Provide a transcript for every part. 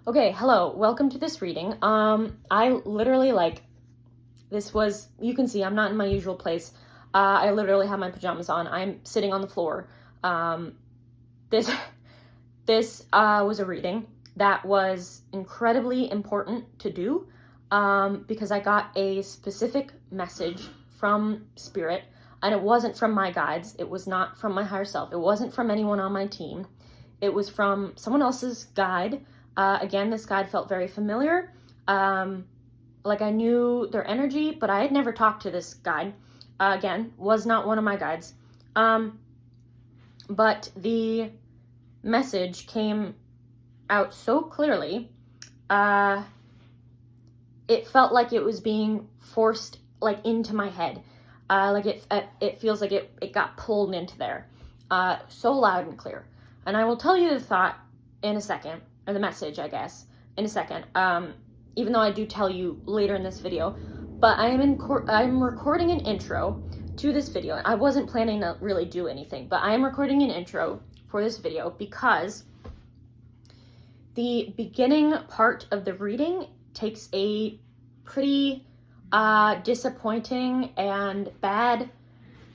Okay, hello, welcome to this reading. I literally you can see I'm not in my usual place. I literally have my pajamas on. I'm sitting on the floor. This was a reading that was incredibly important to do because I got a specific message from Spirit, and it wasn't from my guides. It was not from my higher self. It wasn't from anyone on my team. It was from someone else's guide. Again, this guide felt very familiar. Like I knew their energy, but I had never talked to this guide. Again, was not one of my guides. But the message came out so clearly. It felt like it was being forced into my head. Like it feels like it got pulled into there. So loud and clear. And I will tell you the thought in a second, or the message, I guess, in a second. Even though I do tell you later in this video, but I'm recording an intro to this video. I wasn't planning to really do anything, but I am recording an intro for this video because the beginning part of the reading takes a pretty disappointing and bad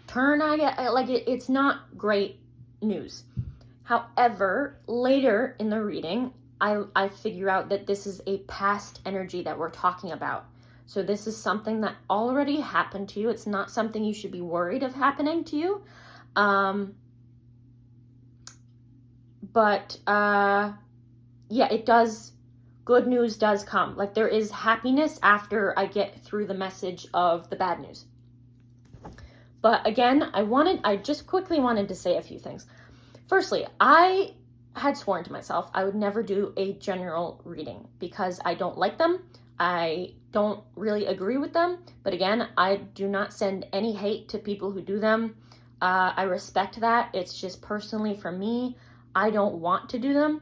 turn. It's not great news. However, later in the reading, I figure out that this is a past energy that we're talking about. So this is something that already happened to you. It's not something you should be worried of happening to you. Yeah, it does. Good news does come. Like there is happiness after I get through the message of the bad news. But again, I just quickly wanted to say a few things. Firstly, I had sworn to myself I would never do a general reading because I don't like them. I don't really agree with them. But again, I do not send any hate to people who do them. I respect that. It's just personally for me, I don't want to do them.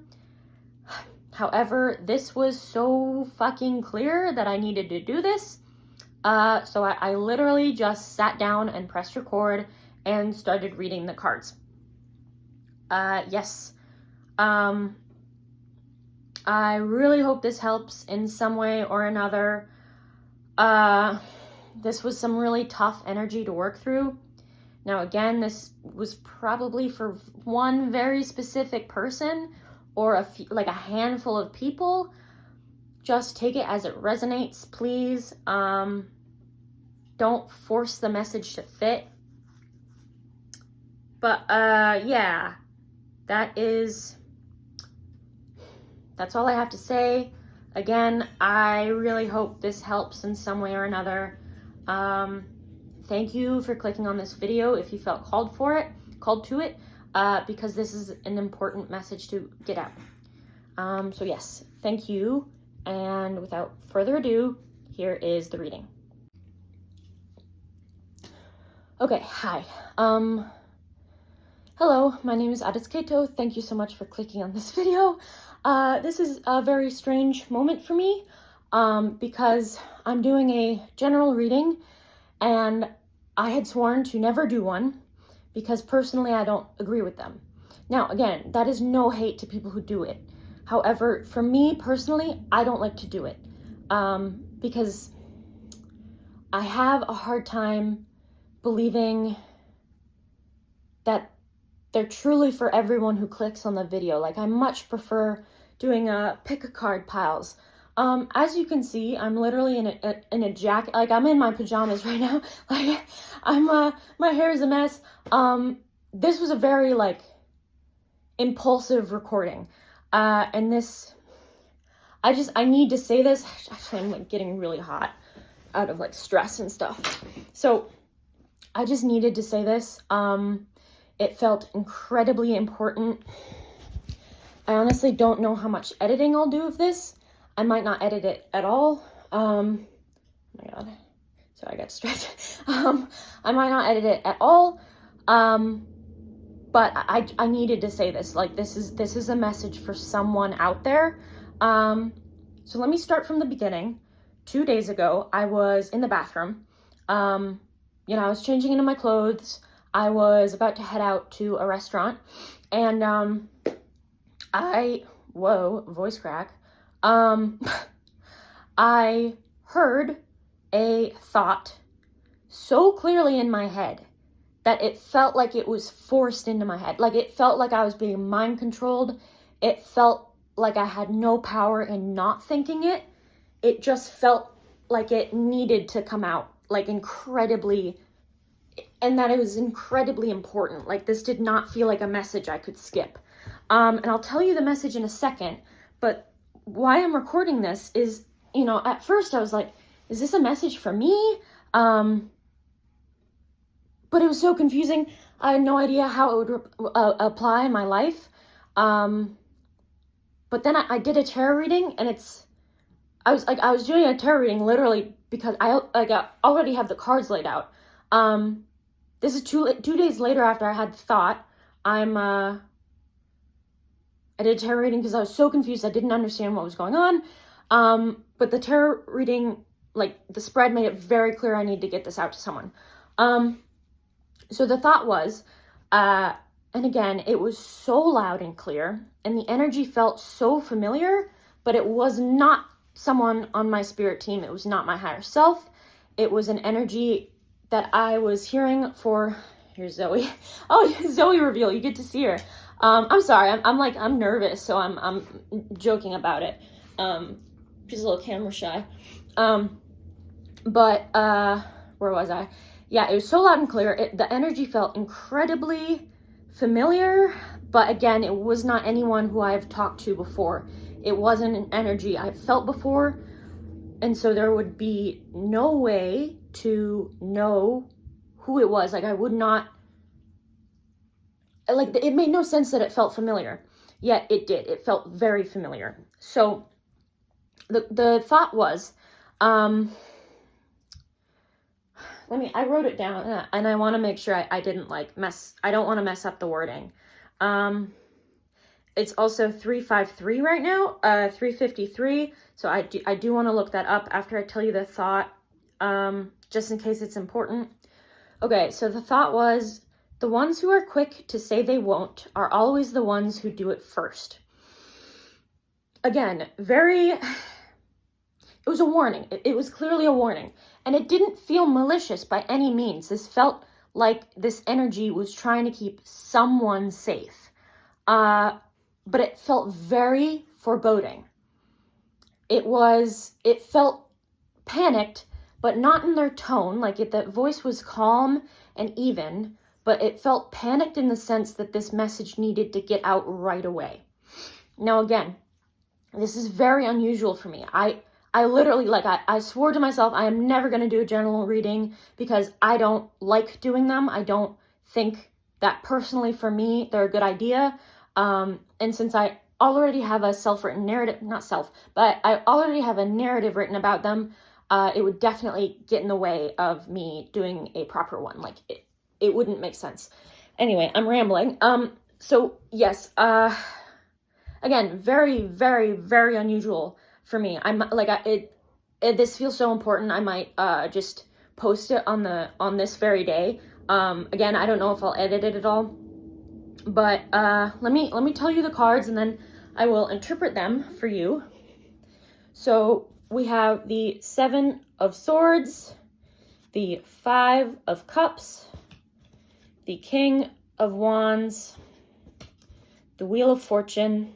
However, this was so fucking clear that I needed to do this. So I literally just sat down and pressed record and started reading the cards. Yes. I really hope this helps in some way or another. This was some really tough energy to work through. Now, again, this was probably for one very specific person or a handful of people. Just take it as it resonates, please. Don't force the message to fit. But, yeah, that's all I have to say. Again, I really hope this helps in some way or another. Thank you for clicking on this video if you felt called to it, because this is an important message to get out. So yes, thank you. And without further ado, here is the reading. Okay, hi. Hello, my name is Adis Keto. Thank you so much for clicking on this video. This is a very strange moment for me because I'm doing a general reading and I had sworn to never do one because personally I don't agree with them. Now, again, that is no hate to people who do it. However, for me personally, I don't like to do it because I have a hard time believing that they're truly for everyone who clicks on the video. Like I much prefer doing pick a card piles. As you can see, I'm literally in a jacket. Like I'm in my pajamas right now. Like my hair is a mess. This was a very impulsive recording. And this, I need to say this. Actually, I'm getting really hot out of stress and stuff. So I just needed to say this. It felt incredibly important. I honestly don't know how much editing I'll do of this. I might not edit it at all. Oh my God. Sorry, I got stressed. I might not edit it at all. But I needed to say this. This is a message for someone out there. So let me start from the beginning. 2 days ago, I was in the bathroom. I was changing into my clothes. I was about to head out to a restaurant, and whoa, voice crack. I heard a thought so clearly in my head that it felt like it was forced into my head. Like it felt like I was being mind controlled. It felt like I had no power in not thinking it. It just felt like it needed to come out, like incredibly, and that it was incredibly important. Like this did not feel like a message I could skip. And I'll tell you the message in a second, but why I'm recording this is, at first I was like, is this a message for me? But it was so confusing. I had no idea how it would apply in my life. But then I did a tarot reading, and I was doing a tarot reading literally because I already have the cards laid out. This is 2 days later after I had the thought. I did a tarot reading because I was so confused. I didn't understand what was going on. But the tarot reading, like the spread made it very clear I need to get this out to someone. So the thought was, and again, it was so loud and clear, and the energy felt so familiar, but it was not someone on my spirit team. It was not my higher self. It was an energy that I was hearing for, here's Zoe. Oh, Zoe reveal, you get to see her. I'm sorry, I'm nervous, so I'm joking about it. She's a little camera shy. But where was I? Yeah, it was so loud and clear. The energy felt incredibly familiar, but again, it was not anyone who I've talked to before. It wasn't an energy I've felt before, and so there would be no way to know who it was. Like I would not, like it made no sense that it felt familiar, yet it did. It felt very familiar. So the thought was, I wrote it down, and I want to make sure I didn't I don't want to mess up the wording. It's also 353 right now, 353. So I do want to look that up after I tell you the thought, just in case it's important. Okay, so the thought was, the ones who are quick to say they won't are always the ones who do it first. Again, it was a warning. It was clearly a warning. And it didn't feel malicious by any means. This felt like this energy was trying to keep someone safe. But it felt very foreboding. It felt panicked, but not in their tone. The voice was calm and even, but it felt panicked in the sense that this message needed to get out right away. Now again, this is very unusual for me. I literally, I swore to myself, I am never going to do a general reading because I don't like doing them. I don't think that personally for me, they're a good idea. And since I already have a self-written narrative, but I already have a narrative written about them, it would definitely get in the way of me doing a proper one. It wouldn't make sense. Anyway, I'm rambling. So yes, again, very, very, very unusual for me. This feels so important. I might just post it on this very day. Again, I don't know if I'll edit it at all, but let me tell you the cards, and then I will interpret them for you. So we have the 7 of Swords, the 5 of Cups, the King of Wands, the Wheel of Fortune,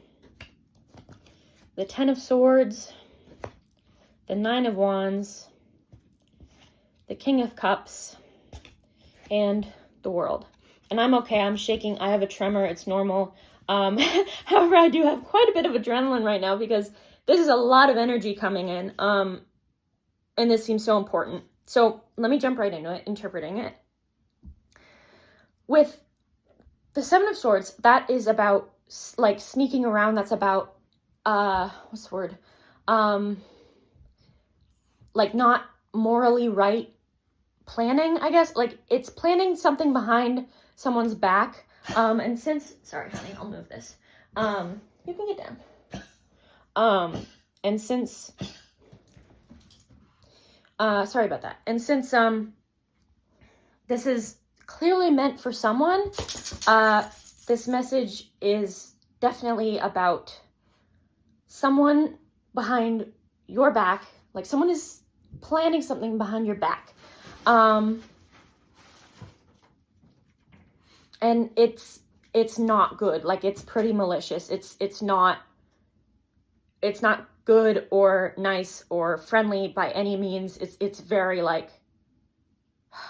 the 10 of Swords, the 9 of Wands, the King of Cups, and the World. And I'm okay, I'm shaking, I have a tremor, it's normal. However, I do have quite a bit of adrenaline right now because this is a lot of energy coming in, and this seems so important. So let me jump right into it, interpreting it. With the 7 of Swords, that is about sneaking around. That's about what's the word? Not morally right planning, I guess. It's planning something behind someone's back. And since, sorry, honey, I'll move this. You can get down. And since, sorry about that. And since, this is clearly meant for someone, this message is definitely about someone behind your back, like someone is planning something behind your back. And it's not good. Like, it's pretty malicious. It's not good or nice or friendly by any means. It's very, like,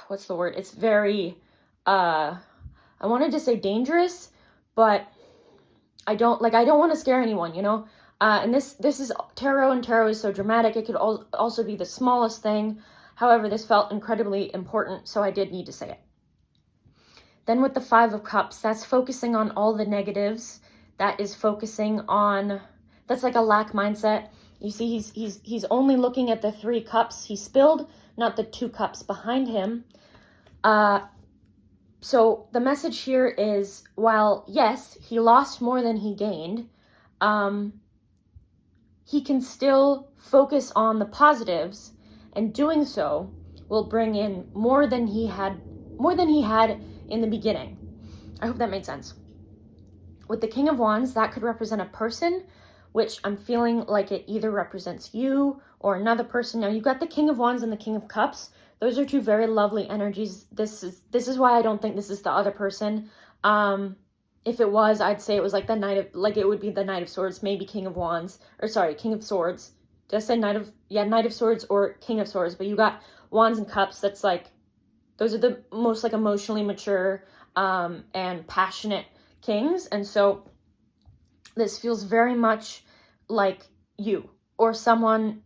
what's the word? It's very, I wanted to say dangerous, but I don't want to scare anyone, you know? And this is tarot, and tarot is so dramatic. It could also be the smallest thing. However, this felt incredibly important, so I did need to say it. Then with the Five of Cups, that's focusing on all the negatives. That is focusing on, that's like a lack mindset. You see, he's only looking at the 3 cups he spilled, not the 2 cups behind him. So the message here is, while yes, he lost more than he gained, he can still focus on the positives, and doing so will bring in more than he had in the beginning. I hope that made sense. With the King of Wands, that could represent a person, which I'm feeling like it either represents you or another person. Now, you've got the King of Wands and the King of Cups. Those are 2 very lovely energies. This is why I don't think this is the other person. If it was, I'd say it was like it would be the Knight of Swords, maybe King of Wands, or sorry, King of Swords. Did I say Knight of Swords or King of Swords? But you got Wands and Cups. That's like, those are the most like emotionally mature and passionate kings. And so this feels very much like you or someone.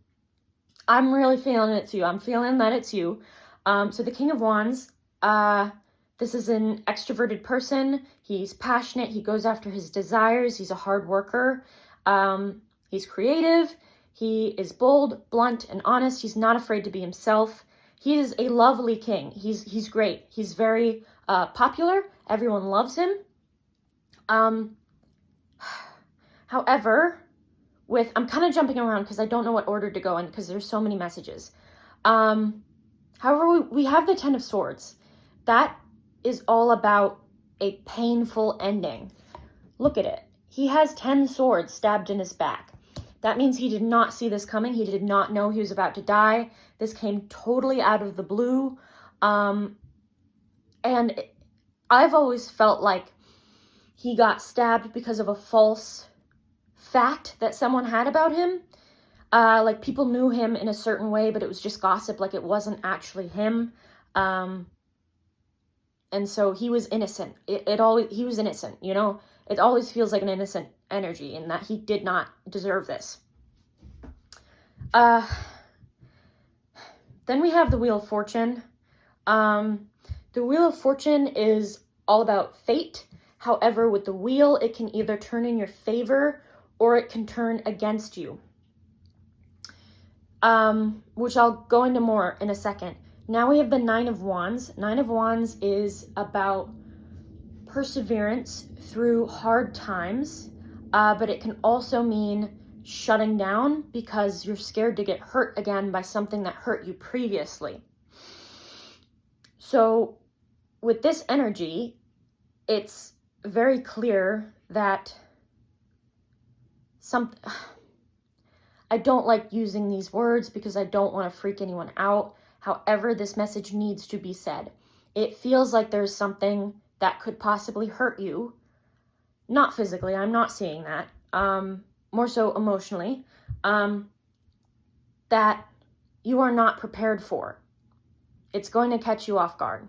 I'm really feeling it too. I'm feeling that it's you. So the King of Wands, this is an extroverted person. He's passionate. He goes after his desires. He's a hard worker. He's creative. He is bold, blunt, and honest. He's not afraid to be himself. He is a lovely king. He's great. He's very popular. Everyone loves him. However, I'm kind of jumping around because I don't know what order to go in because there's so many messages. However, we have the 10 of Swords. That is all about a painful ending. Look at it. He has 10 swords stabbed in his back. That means he did not see this coming. He did not know he was about to die. This came totally out of the blue. And I've always felt like he got stabbed because of a false fact that someone had about him. Like, people knew him in a certain way, but it was just gossip. Like, it wasn't actually him. And so he was innocent. He was innocent, you know? It always feels like an innocent energy, and that he did not deserve this. Then we have the Wheel of Fortune. The Wheel of Fortune is all about fate. However, with the wheel, it can either turn in your favor or it can turn against you. Which I'll go into more in a second. Now we have the Nine of Wands. Nine of Wands is about perseverance through hard times, but it can also mean shutting down because you're scared to get hurt again by something that hurt you previously. So with this energy, it's very clear that I don't like using these words because I don't want to freak anyone out. However, this message needs to be said. It feels like there's something that could possibly hurt you. Not physically, I'm not seeing that. More so emotionally. That you are not prepared for. It's going to catch you off guard.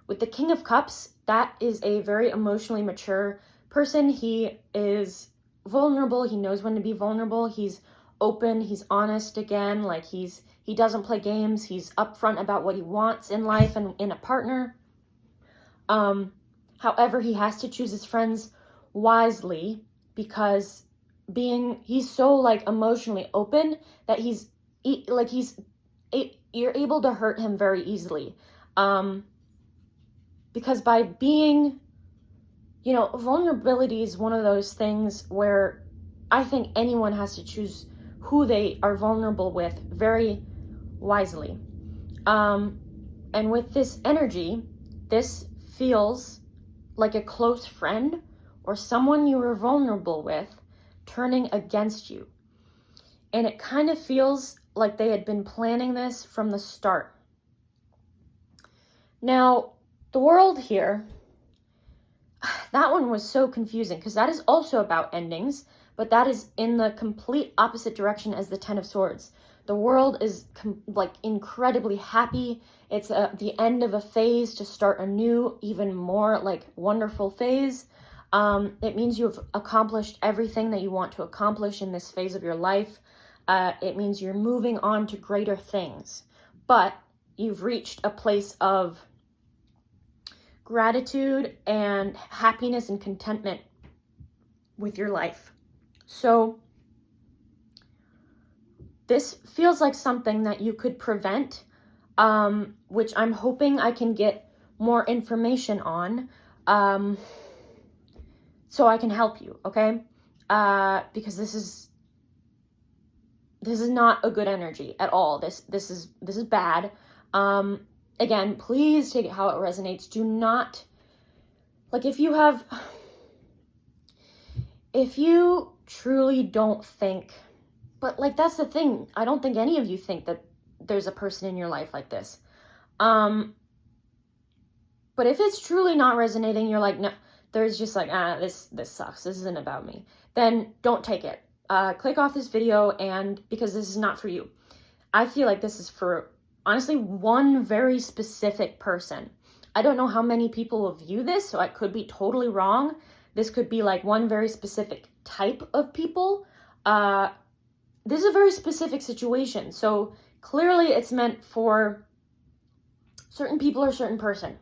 With the King of Cups, that is a very emotionally mature person. He is vulnerable. He knows when to be vulnerable. He's open. He's honest again. Like, he doesn't play games. He's upfront about what he wants in life and in a partner. However, he has to choose his friends wisely because he's so like emotionally open that you're able to hurt him very easily. Because by being, vulnerability is one of those things where I think anyone has to choose who they are vulnerable with very wisely. And with this energy, this feels like a close friend or someone you were vulnerable with turning against you. And it kind of feels like they had been planning this from the start. Now, the World here, that one was so confusing because that is also about endings, but that is in the complete opposite direction as the Ten of Swords. The World is like incredibly happy. It's the end of a phase to start a new, even more like wonderful phase. It means you've accomplished everything that you want to accomplish in this phase of your life. It means you're moving on to greater things, but you've reached a place of gratitude and happiness and contentment with your life. So this feels like something that you could prevent, which I'm hoping I can get more information on, so I can help you, okay? Because this is not a good energy at all. This is bad. Again, please take it how it resonates. Do not, like, if you truly don't think, but like, that's the thing. I don't think any of you think that there's a person in your life like this. But if it's truly not resonating, you're like, no, there's just like, this sucks. This isn't about me. Then don't take it. Click off this video, and because this is not for you. I feel like this is for, honestly, one very specific person. I don't know how many people will view this, so I could be totally wrong. This could be like one very specific type of people. This is a very specific situation, so clearly it's meant for certain people or certain person.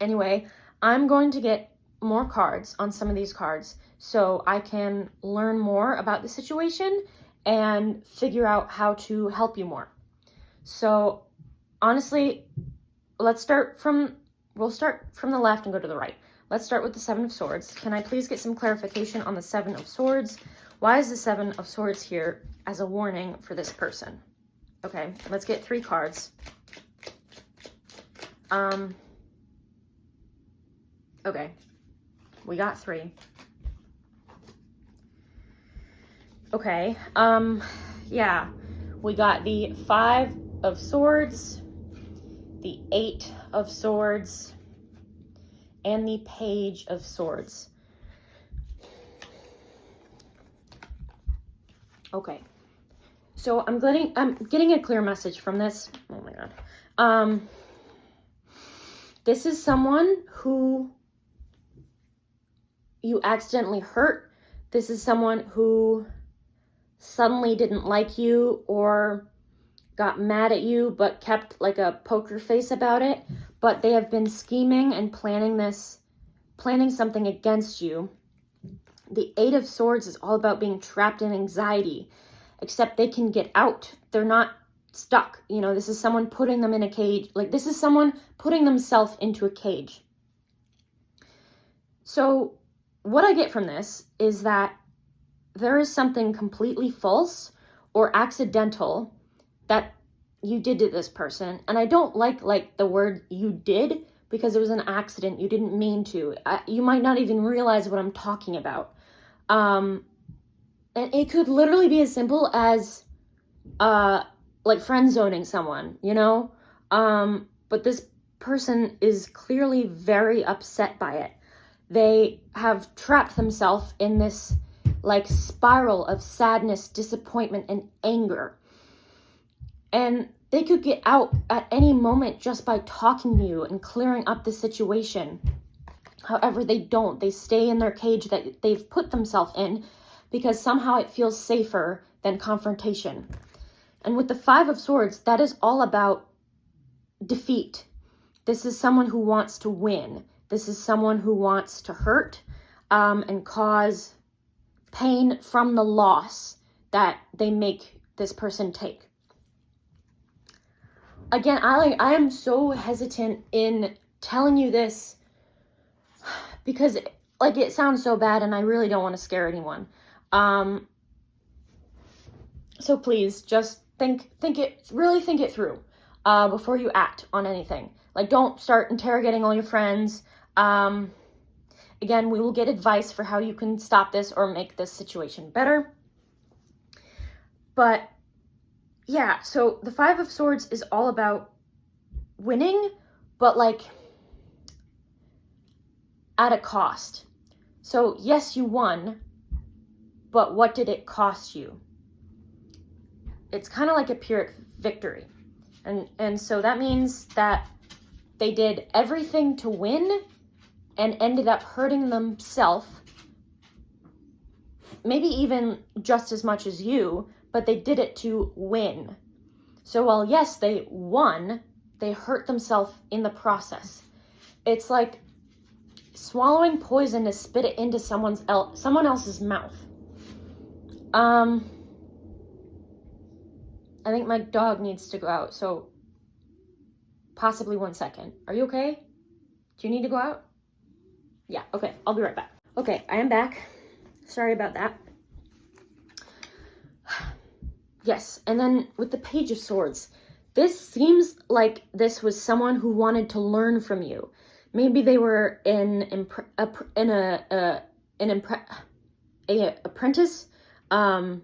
Anyway, I'm going to get more cards on some of these cards so I can learn more about the situation and figure out how to help you more. So honestly, we'll start from the left and go to the right. Let's start with the Seven of Swords. Can I please get some clarification on the Seven of Swords? Why is the Seven of Swords here as a warning for this person? Okay, let's get 3 cards. Okay, we got 3. Okay, yeah, we got the 5 of Swords, the 8 of Swords, and the Page of Swords. Okay, so I'm getting a clear message from this. Oh my god. This is someone who you accidentally hurt. This is someone who suddenly didn't like you or got mad at you but kept like a poker face about it. But they have been scheming and planning something against you. The 8 of Swords is all about being trapped in anxiety, except they can get out. They're not stuck. You know, this is someone putting them in a cage. Like, this is someone putting themselves into a cage. So what I get from this is that there is something completely false or accidental that you did to this person. And I don't like the word you did, because it was an accident. You didn't mean to. You might not even realize what I'm talking about. And it could literally be as simple as like friend zoning someone, you know? But this person is clearly very upset by it. They have trapped themselves in this like spiral of sadness, disappointment, and anger. And they could get out at any moment just by talking to you and clearing up the situation. However, they don't. They stay in their cage that they've put themselves in because somehow it feels safer than confrontation. And with the 5 of Swords, that is all about defeat. This is someone who wants to win. This is someone who wants to hurt and cause pain from the loss that they make this person take. Again, I am so hesitant in telling you this because like it sounds so bad and I really don't want to scare anyone. So please just think it through before you act on anything. Like, don't start interrogating all your friends. Again, we will get advice for how you can stop this or make this situation better. But yeah, so the Five of Swords is all about winning, but like at a cost. So yes, you won, but what did it cost you? It's kind of like a Pyrrhic victory. And so that means that they did everything to win and ended up hurting themselves, maybe even just as much as you, but they did it to win. So while yes, they won, they hurt themselves in the process. It's like swallowing poison to spit it into someone else's mouth. I think my dog needs to go out, so possibly 1 second. Are you okay? Do you need to go out? Yeah, okay, I'll be right back. Okay, I am back. Sorry about that. Yes, and then with the Page of Swords, this seems like this was someone who wanted to learn from you. Maybe they were an apprentice, I'm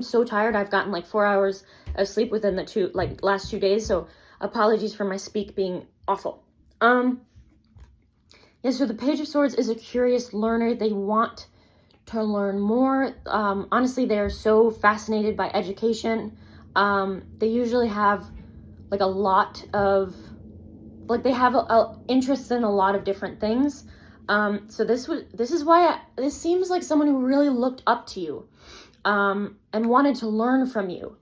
so tired. I've gotten like 4 hours of sleep within the last 2 days, so apologies for my speak being awful. Yeah, so the Page of Swords is a curious learner. They want to learn more. Honestly, they're so fascinated by education. They usually have like a lot of, like they have a interest in a lot of different things. So this is why this seems like someone who really looked up to you, and wanted to learn from you.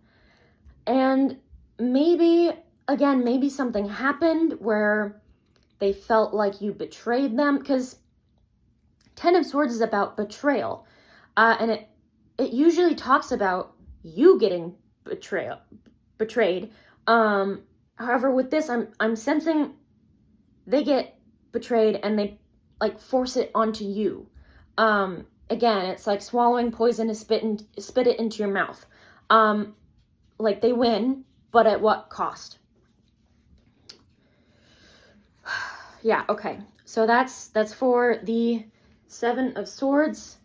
And maybe something happened where they felt like you betrayed them, because Ten of Swords is about betrayal. And it usually talks about you getting betrayed. However, with this, I'm sensing they get betrayed and they like force it onto you. Again, it's like swallowing poison to spit it into your mouth. Like they win, but at what cost? Yeah, okay. So that's for the Seven of Swords.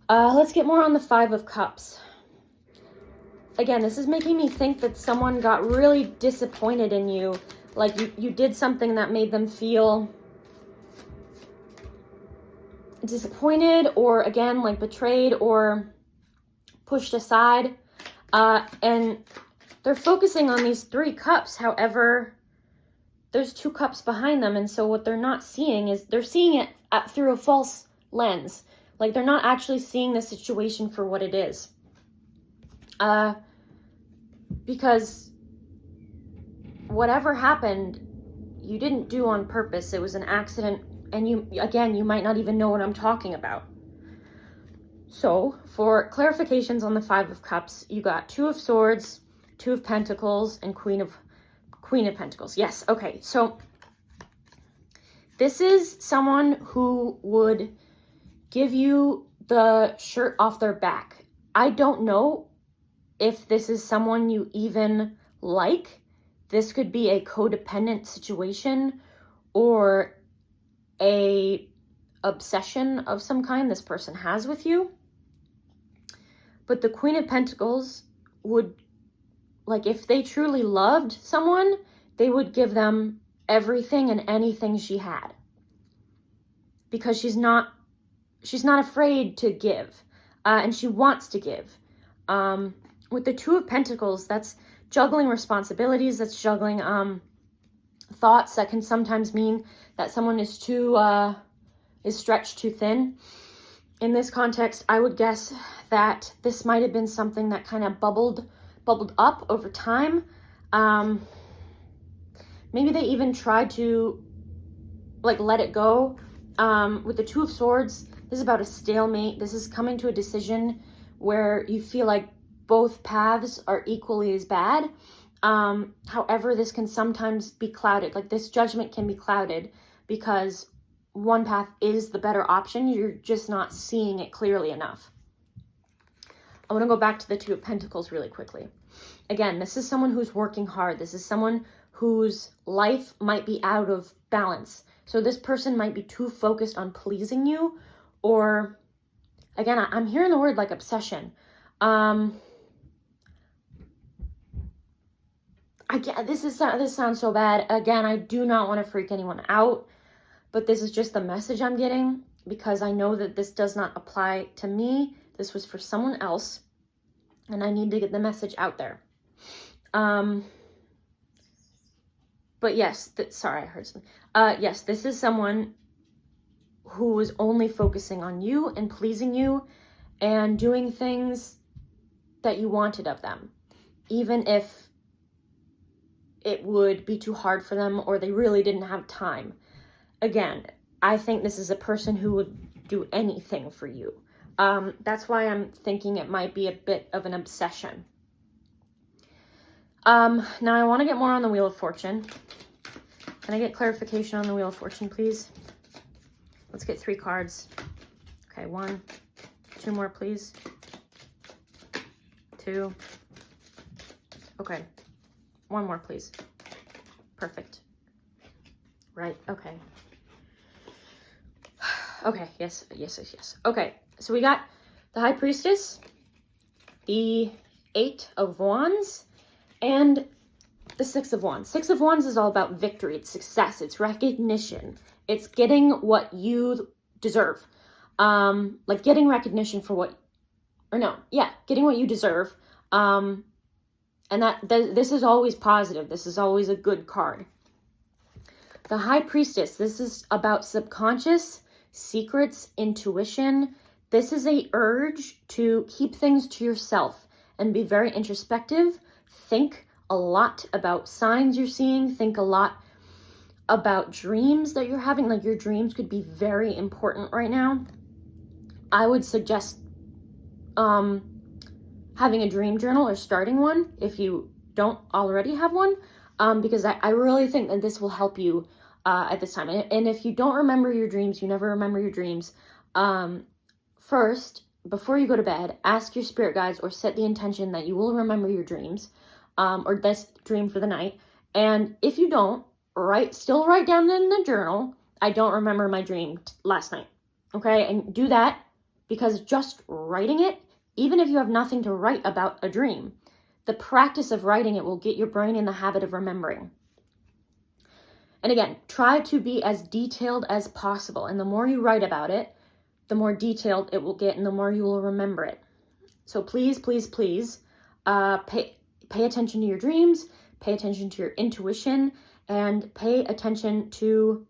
Let's get more on the Five of Cups. Again, this is making me think that someone got really disappointed in you. Like you did something that made them feel disappointed, or again, like betrayed or pushed aside. And they're focusing on these 3 cups. However, there's 2 cups behind them. And so what they're not seeing is they're seeing it through a false lens. Like they're not actually seeing the situation for what it is. Because whatever happened, you didn't do on purpose. It was an accident. And you might not even know what I'm talking about. So for clarifications on the Five of Cups, you got 2 of Swords, 2 of Pentacles, and Queen of Pentacles. Yes, okay. So this is someone who would give you the shirt off their back. I don't know if this is someone you even like. This could be a codependent situation or a obsession of some kind this person has with you. But the Queen of Pentacles would, like, if they truly loved someone, they would give them everything and anything she had. Because she's not afraid to give. And she wants to give. With the Two of Pentacles, that's juggling responsibilities, that's juggling thoughts. That can sometimes mean that someone is stretched too thin. In this context, I would guess that this might have been something that kind of bubbled up over time. Maybe they even tried to like let it go. With the Two of Swords, this is about a stalemate. This is coming to a decision where you feel like both paths are equally as bad. However, this can sometimes be clouded. Like this judgment can be clouded because one path is the better option. You're just not seeing it clearly enough. I want to go back to the Two of Pentacles really quickly. Again, this is someone who's working hard. This is someone whose life might be out of balance. So this person might be too focused on pleasing you, or again, I'm hearing the word like obsession. This sounds so bad. Again, I do not want to freak anyone out, but this is just the message I'm getting, because I know that this does not apply to me. This was for someone else, and I need to get the message out there. But yes, sorry, I heard something. Yes, this is someone who is only focusing on you and pleasing you and doing things that you wanted of them, even if it would be too hard for them or they really didn't have time. Again, I think this is a person who would do anything for you. That's why I'm thinking it might be a bit of an obsession. Now I want to get more on the Wheel of Fortune. Can I get clarification on the Wheel of Fortune, please? Let's get 3 cards. Okay, 1, 2 more, please. 2. Okay, 1 more, please. Perfect. Right, okay. Okay, yes. Okay, so we got the High Priestess, the 8 of Wands, and the 6 of Wands. 6 of Wands is all about victory, it's success, it's recognition. It's getting what you deserve. Like getting recognition for getting what you deserve. And this is always positive. This is always a good card. The High Priestess, this is about subconscious, secrets, intuition. This is a urge to keep things to yourself and be very introspective. Think a lot about signs you're seeing. Think a lot about dreams that you're having. Like, your dreams could be very important right now. I would suggest having a dream journal or starting one if you don't already have one, because I really think that this will help you at this time. And if you don't remember your dreams, you never remember your dreams, first, before you go to bed, ask your spirit guides or set the intention that you will remember your dreams, or this dream for the night. And if you don't, still write down in the journal, I don't remember my dream last night. Okay, and do that, because just writing it, even if you have nothing to write about a dream, the practice of writing it will get your brain in the habit of remembering. And again, try to be as detailed as possible. And the more you write about it, the more detailed it will get and the more you will remember it. So please, please, please, pay attention to your dreams, pay attention to your intuition, and pay attention to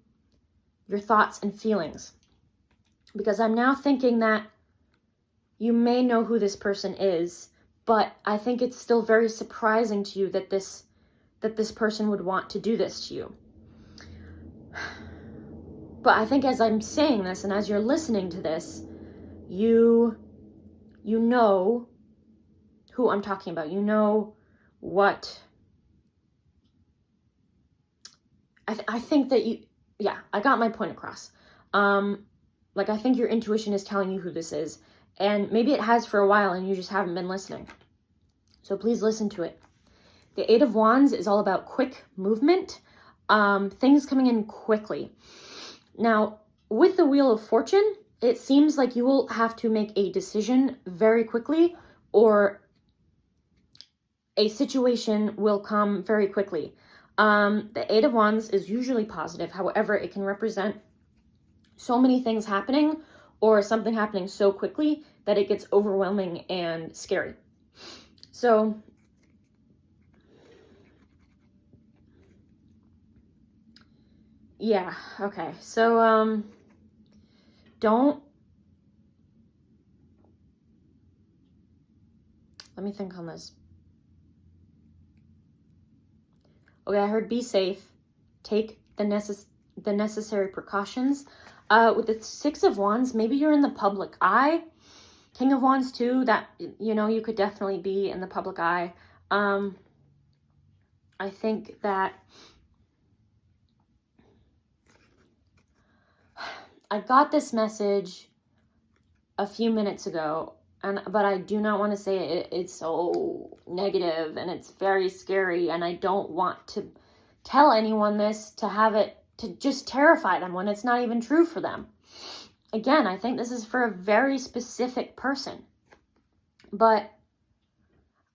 your thoughts and feelings. Because I'm now thinking that you may know who this person is, but I think it's still very surprising to you that this person would want to do this to you. But I think as I'm saying this and as you're listening to this, you know who I'm talking about. You know what... I think that I got my point across. I think your intuition is telling you who this is. And maybe it has for a while and you just haven't been listening. So please listen to it. The 8 of Wands is all about quick movement, things coming in quickly. Now, with the Wheel of Fortune, it seems like you will have to make a decision very quickly, or a situation will come very quickly. The 8 of Wands is usually positive. However, it can represent so many things happening, or something happening so quickly that it gets overwhelming and scary. So, yeah, okay. So, let me think on this. Okay, I heard be safe, take the necessary precautions. With the 6 of Wands, maybe you're in the public eye. King of Wands too, that, you could definitely be in the public eye. I think that I got this message a few minutes ago, but I do not want to say it's so negative and it's very scary, and I don't want to tell anyone this to have it to just terrify them when it's not even true for them. again, I think this is for a very specific person. But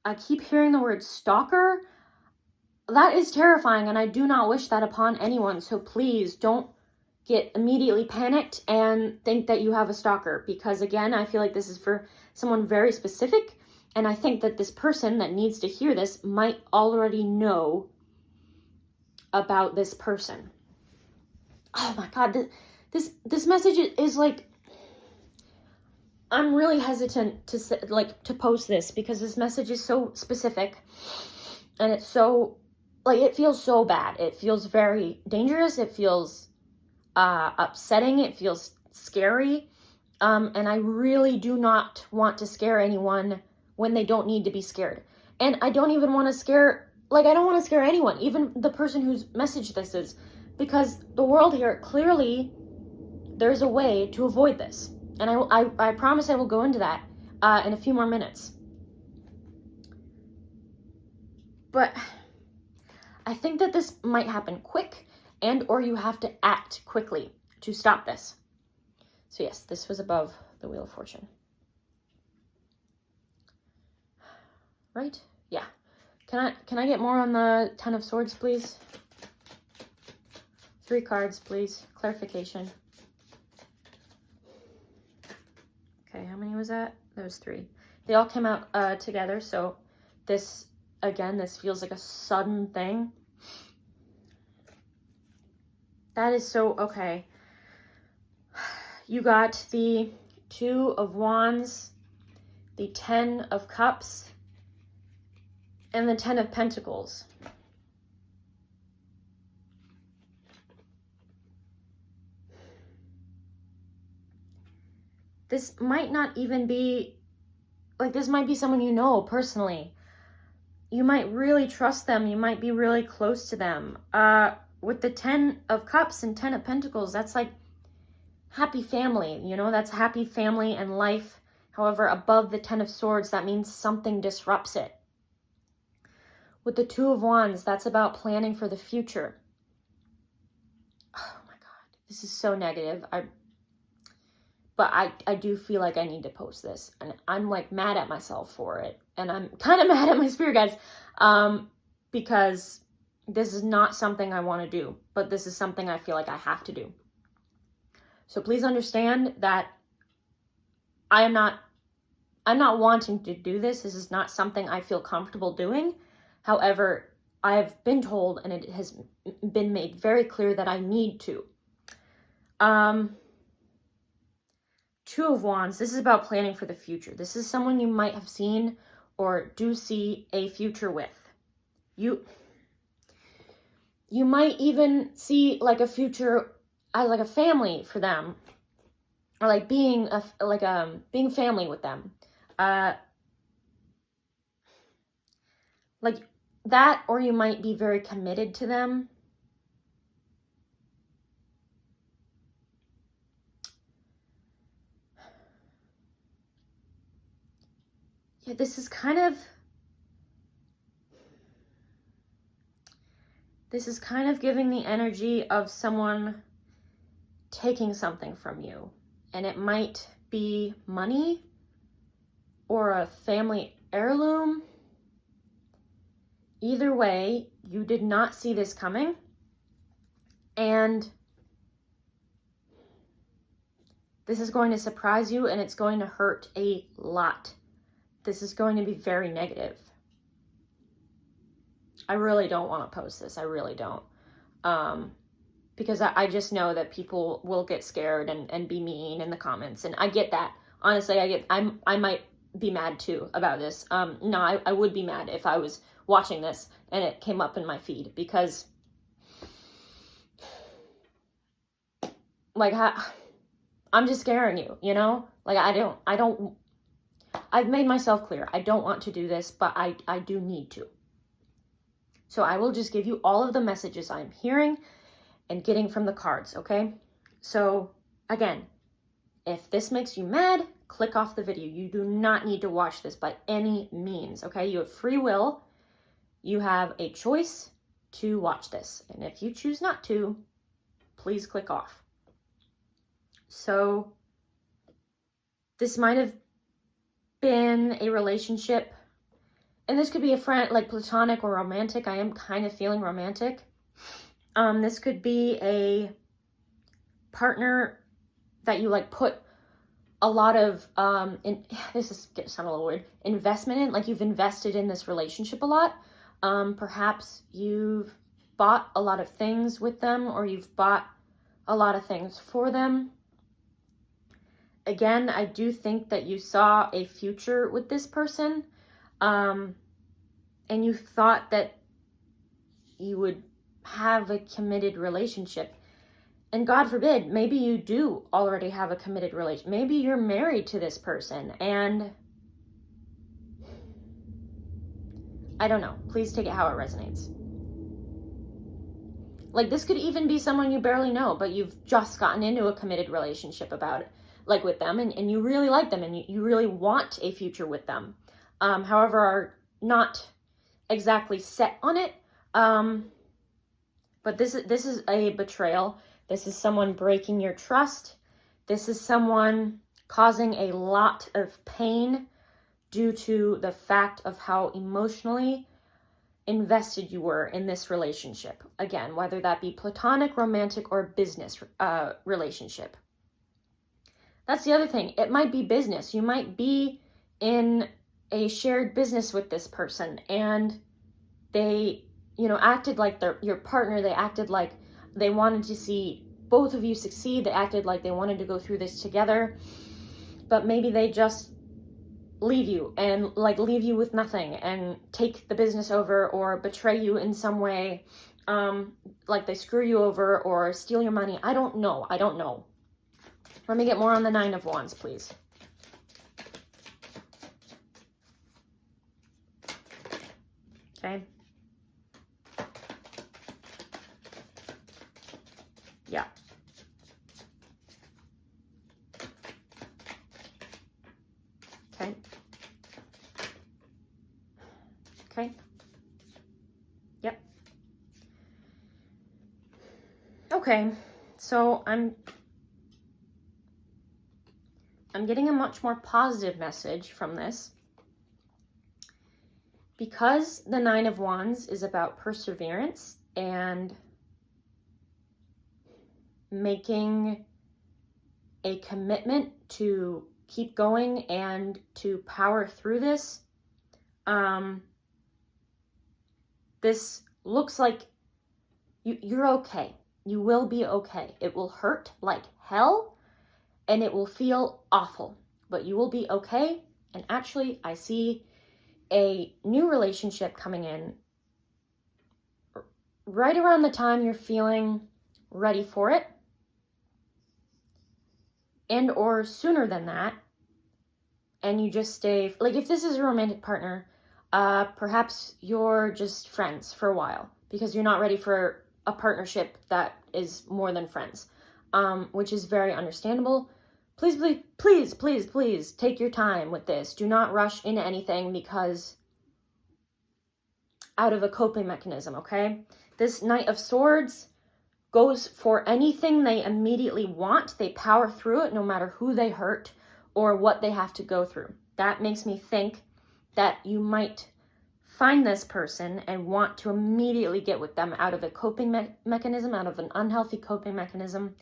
I keep hearing the word stalker. That is terrifying, and I do not wish that upon anyone. So please don't get immediately panicked and think that you have a stalker, because again, I feel like this is for someone very specific, and I think that this person that needs to hear this might already know about this person. Oh my God, this message is like, I'm really hesitant to post this because this message is so specific, and it's so, like, it feels so bad. It feels very dangerous. It feels upsetting. It feels scary. And I really do not want to scare anyone when they don't need to be scared. And I don't even want to scare, I don't want to scare anyone, even the person whose message this is, because the world here, clearly, there's a way to avoid this. And I promise I will go into that in a few more minutes. But I think that this might happen quick, and or you have to act quickly to stop this. So yes, this was above the Wheel of Fortune. Right? Yeah. Can I get more on the Ten of Swords, please? 3 cards, please. Clarification. Okay, how many was that? There was 3. They all came out together, so this, again, this feels like a sudden thing. That is so, okay. You got the 2 of Wands, the 10 of Cups, and the 10 of Pentacles. This might not even be, this might be someone you know personally. You might really trust them. You might be really close to them. With the 10 of Cups and 10 of Pentacles, that's like happy family, that's happy family and life. However, above the 10 of Swords, that means something disrupts it. With the 2 of Wands, that's about planning for the future. Oh my God, this is so negative. But I do feel like I need to post this, and I'm mad at myself for it, and I'm kind of mad at my spirit guides, because this is not something I want to do, but this is something I feel like I have to do. So please understand that I'm not wanting to do this. This is not something I feel comfortable doing. However, I've been told, and it has been made very clear that I need to. 2 of Wands, this is about planning for the future. This is someone you might have seen or do see a future with. You might even see a future as a family for them, or being being family with them. That, or you might be very committed to them. Yeah, this is kind of giving the energy of someone taking something from you. And it might be money or a family heirloom. Either way, you did not see this coming. And this is going to surprise you, and it's going to hurt a lot. This is going to be very negative. I really don't want to post this. I really don't. Because I just know that people will get scared and be mean in the comments. And I get that. Honestly, I might be mad too about this. No, I would be mad if I was watching this and it came up in my feed, because I'm just scaring you, I've made myself clear. I don't want to do this, but I do need to. So I will just give you all of the messages I'm hearing and getting from the cards, okay? So again, if this makes you mad, click off the video. You do not need to watch this by any means, okay? You have free will. You have a choice to watch this. And if you choose not to, please click off. So This might have been a relationship, and this could be a friend, like platonic or romantic. I am kind of feeling romantic. This could be a partner that you like put a lot of, this is gonna sound a little weird, investment in, like you've invested in this relationship a lot. Perhaps you've bought a lot of things with them, or you've bought a lot of things for them. Again, I do think that you saw a future with this person, and you thought that you would have a committed relationship. And God forbid, maybe you do already have a committed relationship. Maybe you're married to this person, and I don't know. Please take it how it resonates. Like, this could even be someone you barely know, but you've just gotten into a committed relationship about it, like with them, and you really like them, and you really want a future with them. However, are not exactly set on it. But this is a betrayal. This is someone breaking your trust. This is someone causing a lot of pain due to the fact of how emotionally invested you were in this relationship. Again, whether that be platonic, romantic, or business relationship. That's the other thing. It might be business. You might be in a shared business with this person, and they, acted like your partner. They acted like they wanted to see both of you succeed. They acted like they wanted to go through this together, but maybe they just leave you and leave you with nothing and take the business over, or betray you in some way, like they screw you over or steal your money. I don't know. Let me get more on the Nine of Wands, please. Okay. Yeah. Okay. Okay. Yep. Okay. So I'm getting a much more positive message from this, because the Nine of Wands is about perseverance and making a commitment to keep going and to power through this. This looks like you're okay. You will be okay. It will hurt like hell, and it will feel awful, but you will be okay. And actually, I see a new relationship coming in right around the time you're feeling ready for it, and or sooner than that, and you just stay, like if this is a romantic partner, perhaps you're just friends for a while because you're not ready for a partnership that is more than friends, which is very understandable. Please take your time with this. Do not rush into anything because out of a coping mechanism, okay? This Knight of Swords goes for anything they immediately want. They power through it no matter who they hurt or what they have to go through. That makes me think that you might find this person and want to immediately get with them out of a coping mechanism, out of an unhealthy coping mechanism.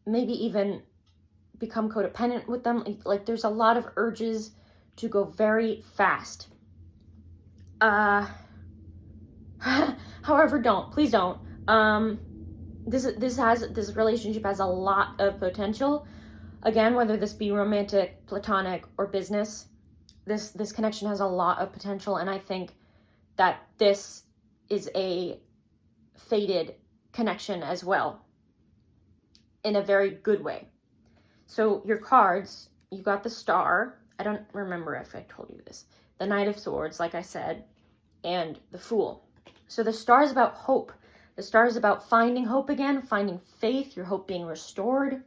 Maybe even become codependent with them. Like there's a lot of urges to go very fast. However, please don't. This relationship has a lot of potential. Again, whether this be romantic, platonic, or business, this connection has a lot of potential, and I think that this is a fated connection as well, in a very good way. So your cards, you got the Star. I don't remember if I told you this. The Knight of Swords, like I said, and the Fool. So the Star is about hope. The Star is about finding hope again, finding faith, your hope being restored.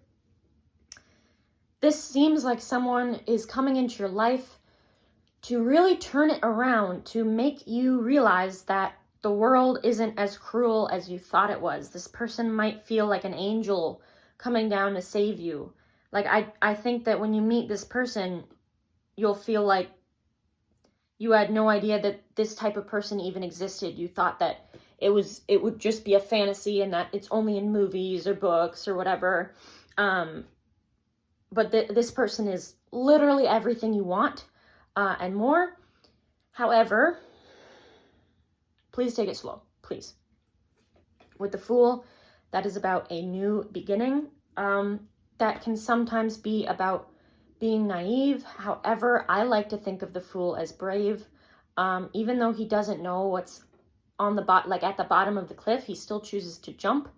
This seems like someone is coming into your life to really turn it around, to make you realize that the world isn't as cruel as you thought it was. This person might feel like an angel coming down to save you. Like, I think that when you meet this person, you'll feel like you had no idea that this type of person even existed. You thought that it would just be a fantasy and that it's only in movies or books or whatever. But this person is literally everything you want and more. However, please take it slow, please. With the Fool, that is about a new beginning. That can sometimes be about being naive. However, I like to think of the Fool as brave. Even though he doesn't know what's on the at the bottom of the cliff, he still chooses to jump.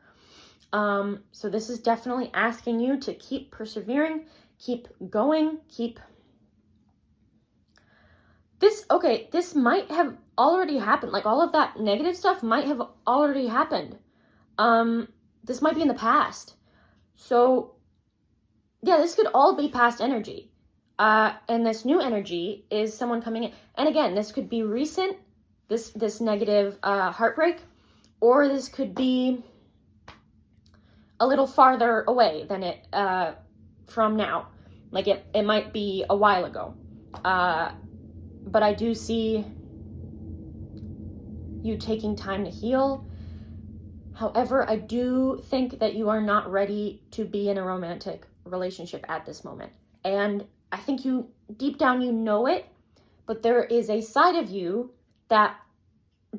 So this is definitely asking you to keep persevering, keep going, this might have already happened. Like, all of that negative stuff might have already happened. This might be in the past. So yeah, this could all be past energy. And this new energy is someone coming in. And again, this could be recent, this negative heartbreak, or this could be a little farther away than it from now. Like, it might be a while ago. But I do see you taking time to heal. However, I do think that you are not ready to be in a romantic relationship at this moment. And I think you, deep down, you know it, but there is a side of you that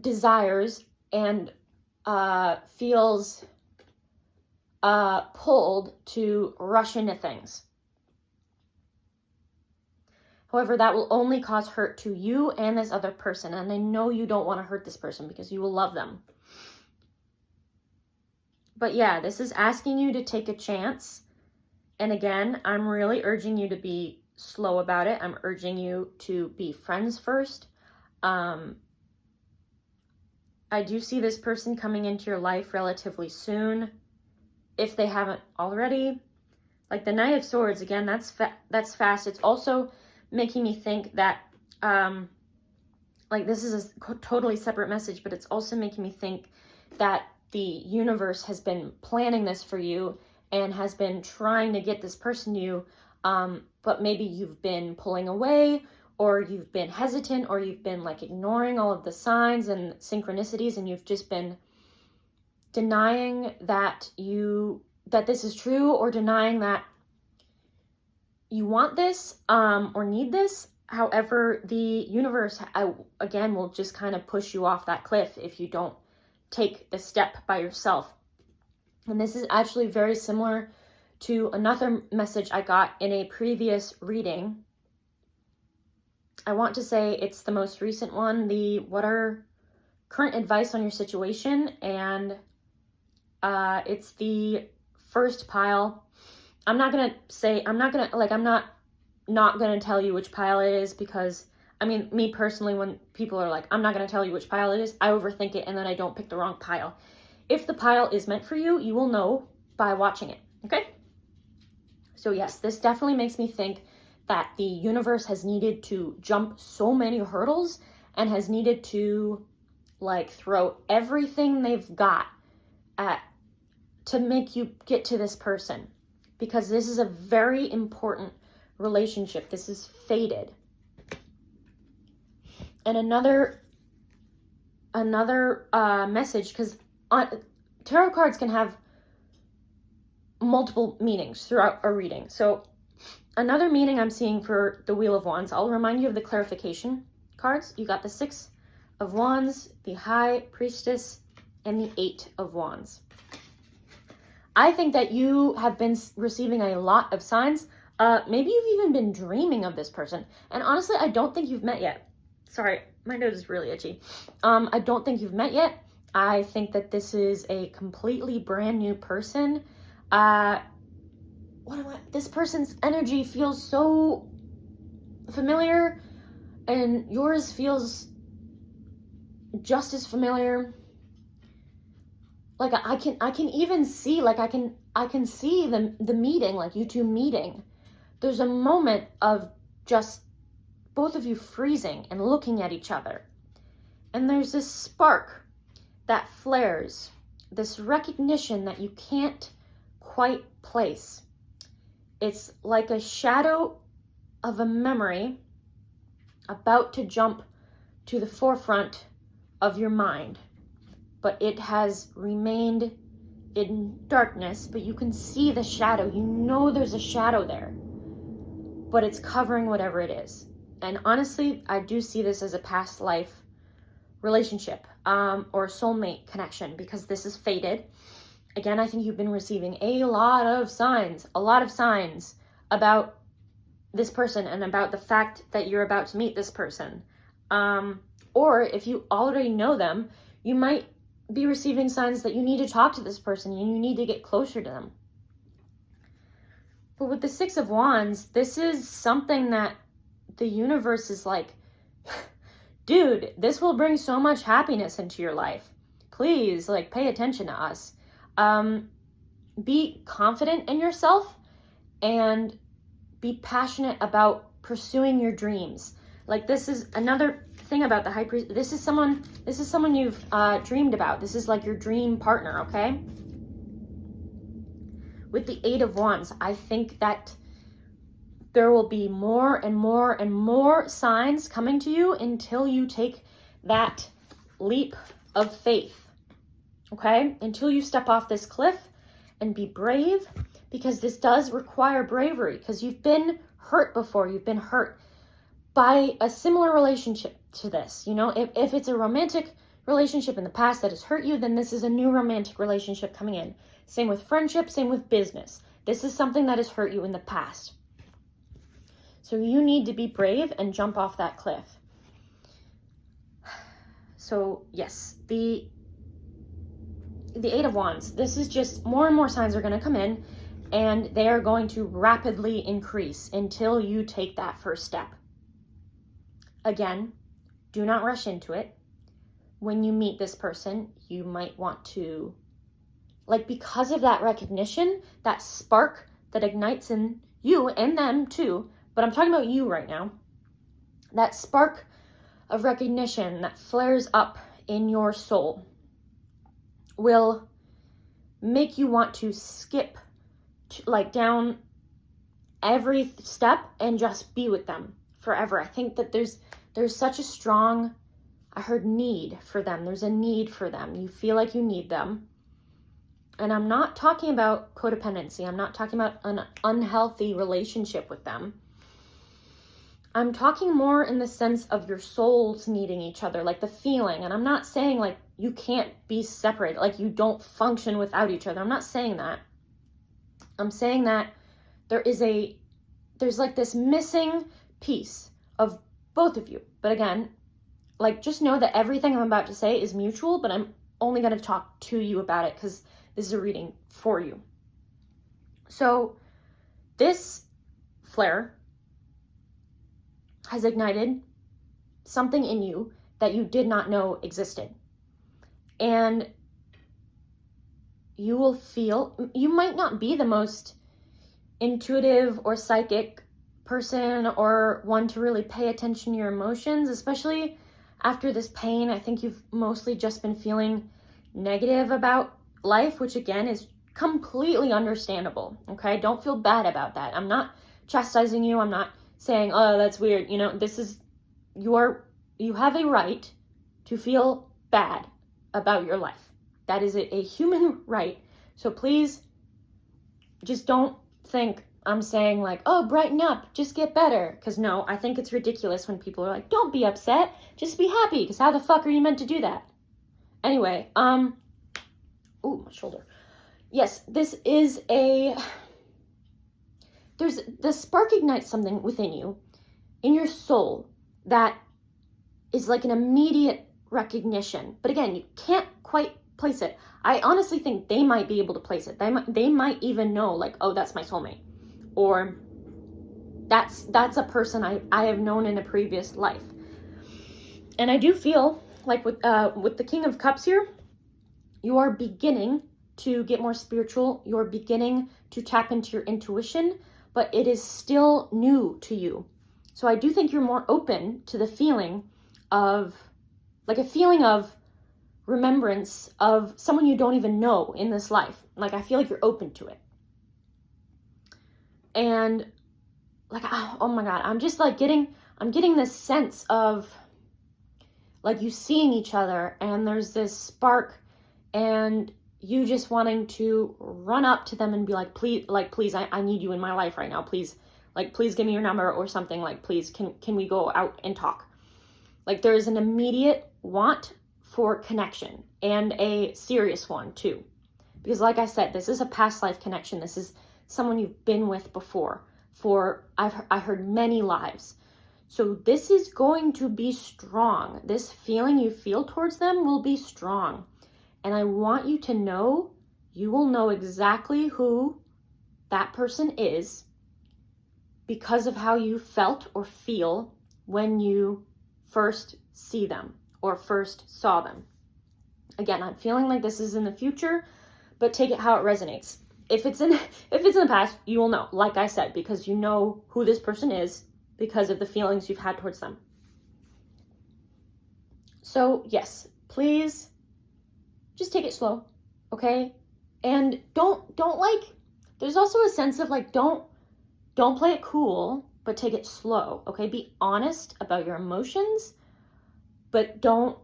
desires and feels pulled to rush into things. However, that will only cause hurt to you and this other person. And I know you don't want to hurt this person because you will love them. But yeah, this is asking you to take a chance. And again, I'm really urging you to be slow about it. I'm urging you to be friends first. I do see this person coming into your life relatively soon, if they haven't already. Like the Knight of Swords, again, that's fast. It's also making me think that, like, this is a totally separate message, but it's also making me think that the universe has been planning this for you and has been trying to get this person to you, but maybe you've been pulling away, or you've been hesitant, or you've been like ignoring all of the signs and synchronicities, and you've just been denying that this is true, or denying that you want this or need this. However, the universe, again, will just kind of push you off that cliff if you don't take the step by yourself. And this is actually very similar to another message I got in a previous reading. I want to say it's the most recent one, what are current advice on your situation, and it's the first pile. I'm not gonna tell you which pile it is, because, I mean, me personally, when people are like, I'm not gonna tell you which pile it is, I overthink it and then I don't pick the wrong pile. If the pile is meant for you, you will know by watching it, okay? So yes, this definitely makes me think that the universe has needed to jump so many hurdles and has needed to, like, throw everything they've got to make you get to this person. Because this is a very important relationship. This is fated. And another message, because tarot cards can have multiple meanings throughout a reading. So another meaning I'm seeing for the Wheel of Wands, I'll remind you of the clarification cards. You got the Six of Wands, the High Priestess, and the Eight of Wands. I think that you have been receiving a lot of signs. Maybe you've even been dreaming of this person. And honestly, I don't think you've met yet. Sorry, my nose is really itchy. I don't think you've met yet. I think that this is a completely brand new person. This person's energy feels so familiar, and yours feels just as familiar. Like, I can even see, like, I can see the meeting, like, you two meeting. There's a moment of just both of you freezing and looking at each other. And there's this spark that flares, this recognition that you can't quite place. It's like a shadow of a memory about to jump to the forefront of your mind, but it has remained in darkness, but you can see the shadow. You know there's a shadow there, but it's covering whatever it is. And honestly, I do see this as a past life relationship or soulmate connection, because this is fated. Again, I think you've been receiving a lot of signs about this person and about the fact that you're about to meet this person. Or if you already know them, you might be receiving signs that you need to talk to this person and you need to get closer to them. But with the Six of Wands, this is something that the universe is like, dude, this will bring so much happiness into your life. Please, like, pay attention to us. Be confident in yourself and be passionate about pursuing your dreams. Like, this is another thing about the High Priest. This is someone you've dreamed about. This is like your dream partner, okay? With the Eight of Wands, I think that there will be more and more and more signs coming to you until you take that leap of faith, okay? Until you step off this cliff and be brave, because this does require bravery, because you've been hurt before. You've been hurt by a similar relationship to this. You know, if it's a romantic relationship in the past that has hurt you, then this is a new romantic relationship coming in. Same with friendship, same with business. This is something that has hurt you in the past. So you need to be brave and jump off that cliff. So yes, the Eight of Wands, this is just more and more signs are going to come in, and they are going to rapidly increase until you take that first step. Again, do not rush into it. When you meet this person, you might want to, like, because of that recognition, that spark that ignites in you and them too, but I'm talking about you right now, that spark of recognition that flares up in your soul will make you want to skip down every step and just be with them forever. I think that there's such a strong, I heard, need for them. There's a need for them. You feel like you need them. And I'm not talking about codependency. I'm not talking about an unhealthy relationship with them. I'm talking more in the sense of your souls needing each other, like the feeling. And I'm not saying like you can't be separated, like you don't function without each other. I'm not saying that. I'm saying that there's like this missing piece of both of you. But again, like, just know that everything I'm about to say is mutual, but I'm only going to talk to you about it because this is a reading for you. So this flare has ignited something in you that you did not know existed. And you will feel, you might not be the most intuitive or psychic person or one to really pay attention to your emotions, especially after this pain. I think you've mostly just been feeling negative about life, which again is completely understandable, okay? Don't feel bad about that. I'm not chastising you. I'm not saying, oh, that's weird. You know, this is, you have a right to feel bad about your life. That is a human right. So please just don't think I'm saying like, oh, brighten up, just get better. Because no, I think it's ridiculous when people are like, don't be upset, just be happy. Because how the fuck are you meant to do that? Anyway, ooh, my shoulder. Yes, this is the spark ignites something within you, in your soul, that is like an immediate recognition. But again, you can't quite place it. I honestly think they might be able to place it. They might even know like, oh, that's my soulmate. Or that's a person I have known in a previous life. And I do feel like with the King of Cups here, you are beginning to get more spiritual. You're beginning to tap into your intuition, but it is still new to you. So I do think you're more open to the feeling of, like, a feeling of remembrance of someone you don't even know in this life. Like, I feel like you're open to it. And like, oh my God, I'm just like I'm getting this sense of like you seeing each other and there's this spark and you just wanting to run up to them and be like, please, I need you in my life right now. Please, like, please give me your number or something. Like, please, can we go out and talk? Like, there is an immediate want for connection, and a serious one too. Because like I said, this is a past life connection. This is someone you've been with before I heard many lives. So this is going to be strong. This feeling you feel towards them will be strong. And I want you to know, you will know exactly who that person is because of how you felt or feel when you first see them or first saw them. Again, I'm feeling like this is in the future, but take it how it resonates. If it's in the past, you will know, like I said, because you know who this person is because of the feelings you've had towards them. So yes, please just take it slow, okay? And don't like, there's also a sense of like, don't play it cool, but take it slow, okay? Be honest about your emotions, but don't,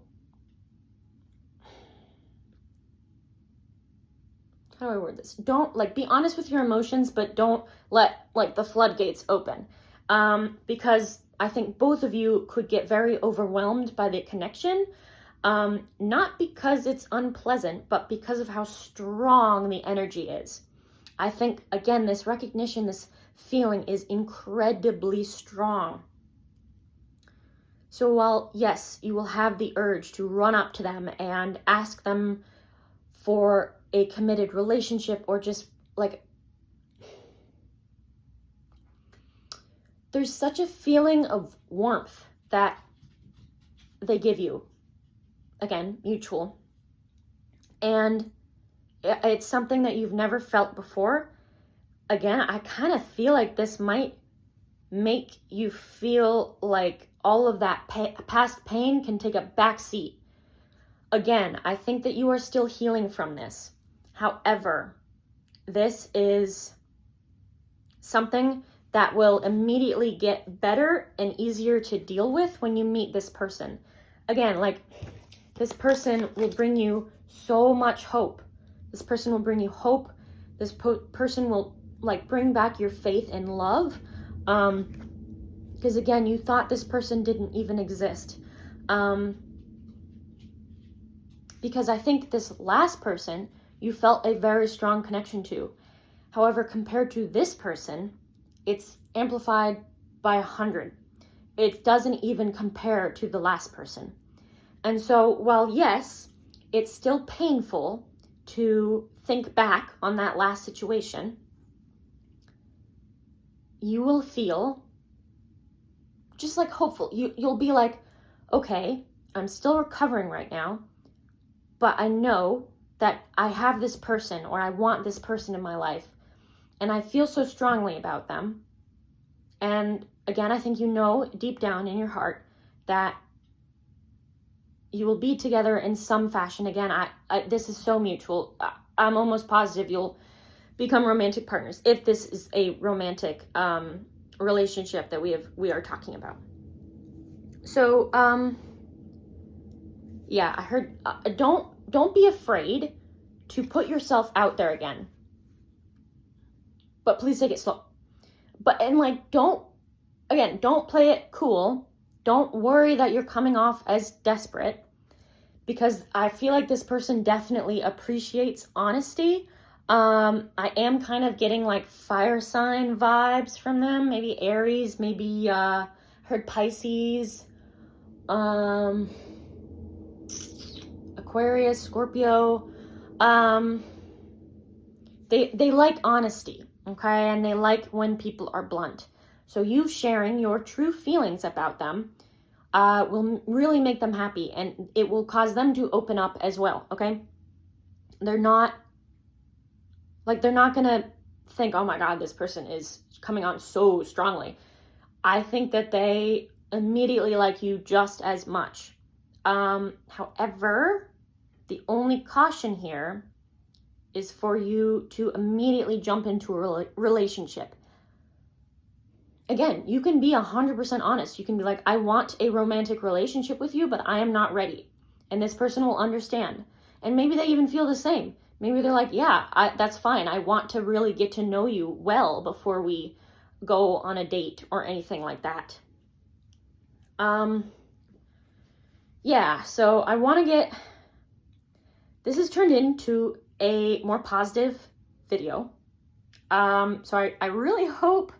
how do I word this? Don't, like, be honest with your emotions, but don't let, like, the floodgates open. Because I think both of you could get very overwhelmed by the connection, not because it's unpleasant, but because of how strong the energy is. I think, again, this recognition, this feeling is incredibly strong. So while, yes, you will have the urge to run up to them and ask them for a committed relationship or just like, there's such a feeling of warmth that they give you. Again, mutual. And it's something that you've never felt before. Again, I kind of feel like this might make you feel like all of that past pain can take a back seat. Again, I think that you are still healing from this. However, this is something that will immediately get better and easier to deal with when you meet this person. Again, like, this person will bring you so much hope. This person will bring you hope. This person will, like, bring back your faith and love. Because again, you thought this person didn't even exist. Because I think this last person, you felt a very strong connection to. However, compared to this person, it's amplified by 100. It doesn't even compare to the last person. And so, while yes, it's still painful to think back on that last situation, you will feel just like hopeful. You'll be like, okay, I'm still recovering right now, but I know that I have this person, or I want this person in my life, and I feel so strongly about them. And again, I think you know deep down in your heart that you will be together in some fashion. Again, this is so mutual. I'm almost positive you'll become romantic partners if this is a romantic relationship that we are talking about. So yeah, I heard don't be afraid to put yourself out there again, but please take it slow. Don't play it cool. Don't worry that you're coming off as desperate, because I feel like this person definitely appreciates honesty. I am kind of getting like fire sign vibes from them. Maybe Aries, maybe heard Pisces, Aquarius, Scorpio. They like honesty, okay? And they like when people are blunt. So you sharing your true feelings about them will really make them happy, and it will cause them to open up as well, okay? They're not gonna think, oh my God, this person is coming on so strongly. I think that they immediately like you just as much. However, the only caution here is for you to immediately jump into a relationship. again, you can be 100% honest. You can be like, I want a romantic relationship with you, but I am not ready. And this person will understand. And maybe they even feel the same. Maybe they're like, yeah, that's fine. I want to really get to know you well before we go on a date or anything like that. Yeah, so I want to get, this has turned into a more positive video. So I really hope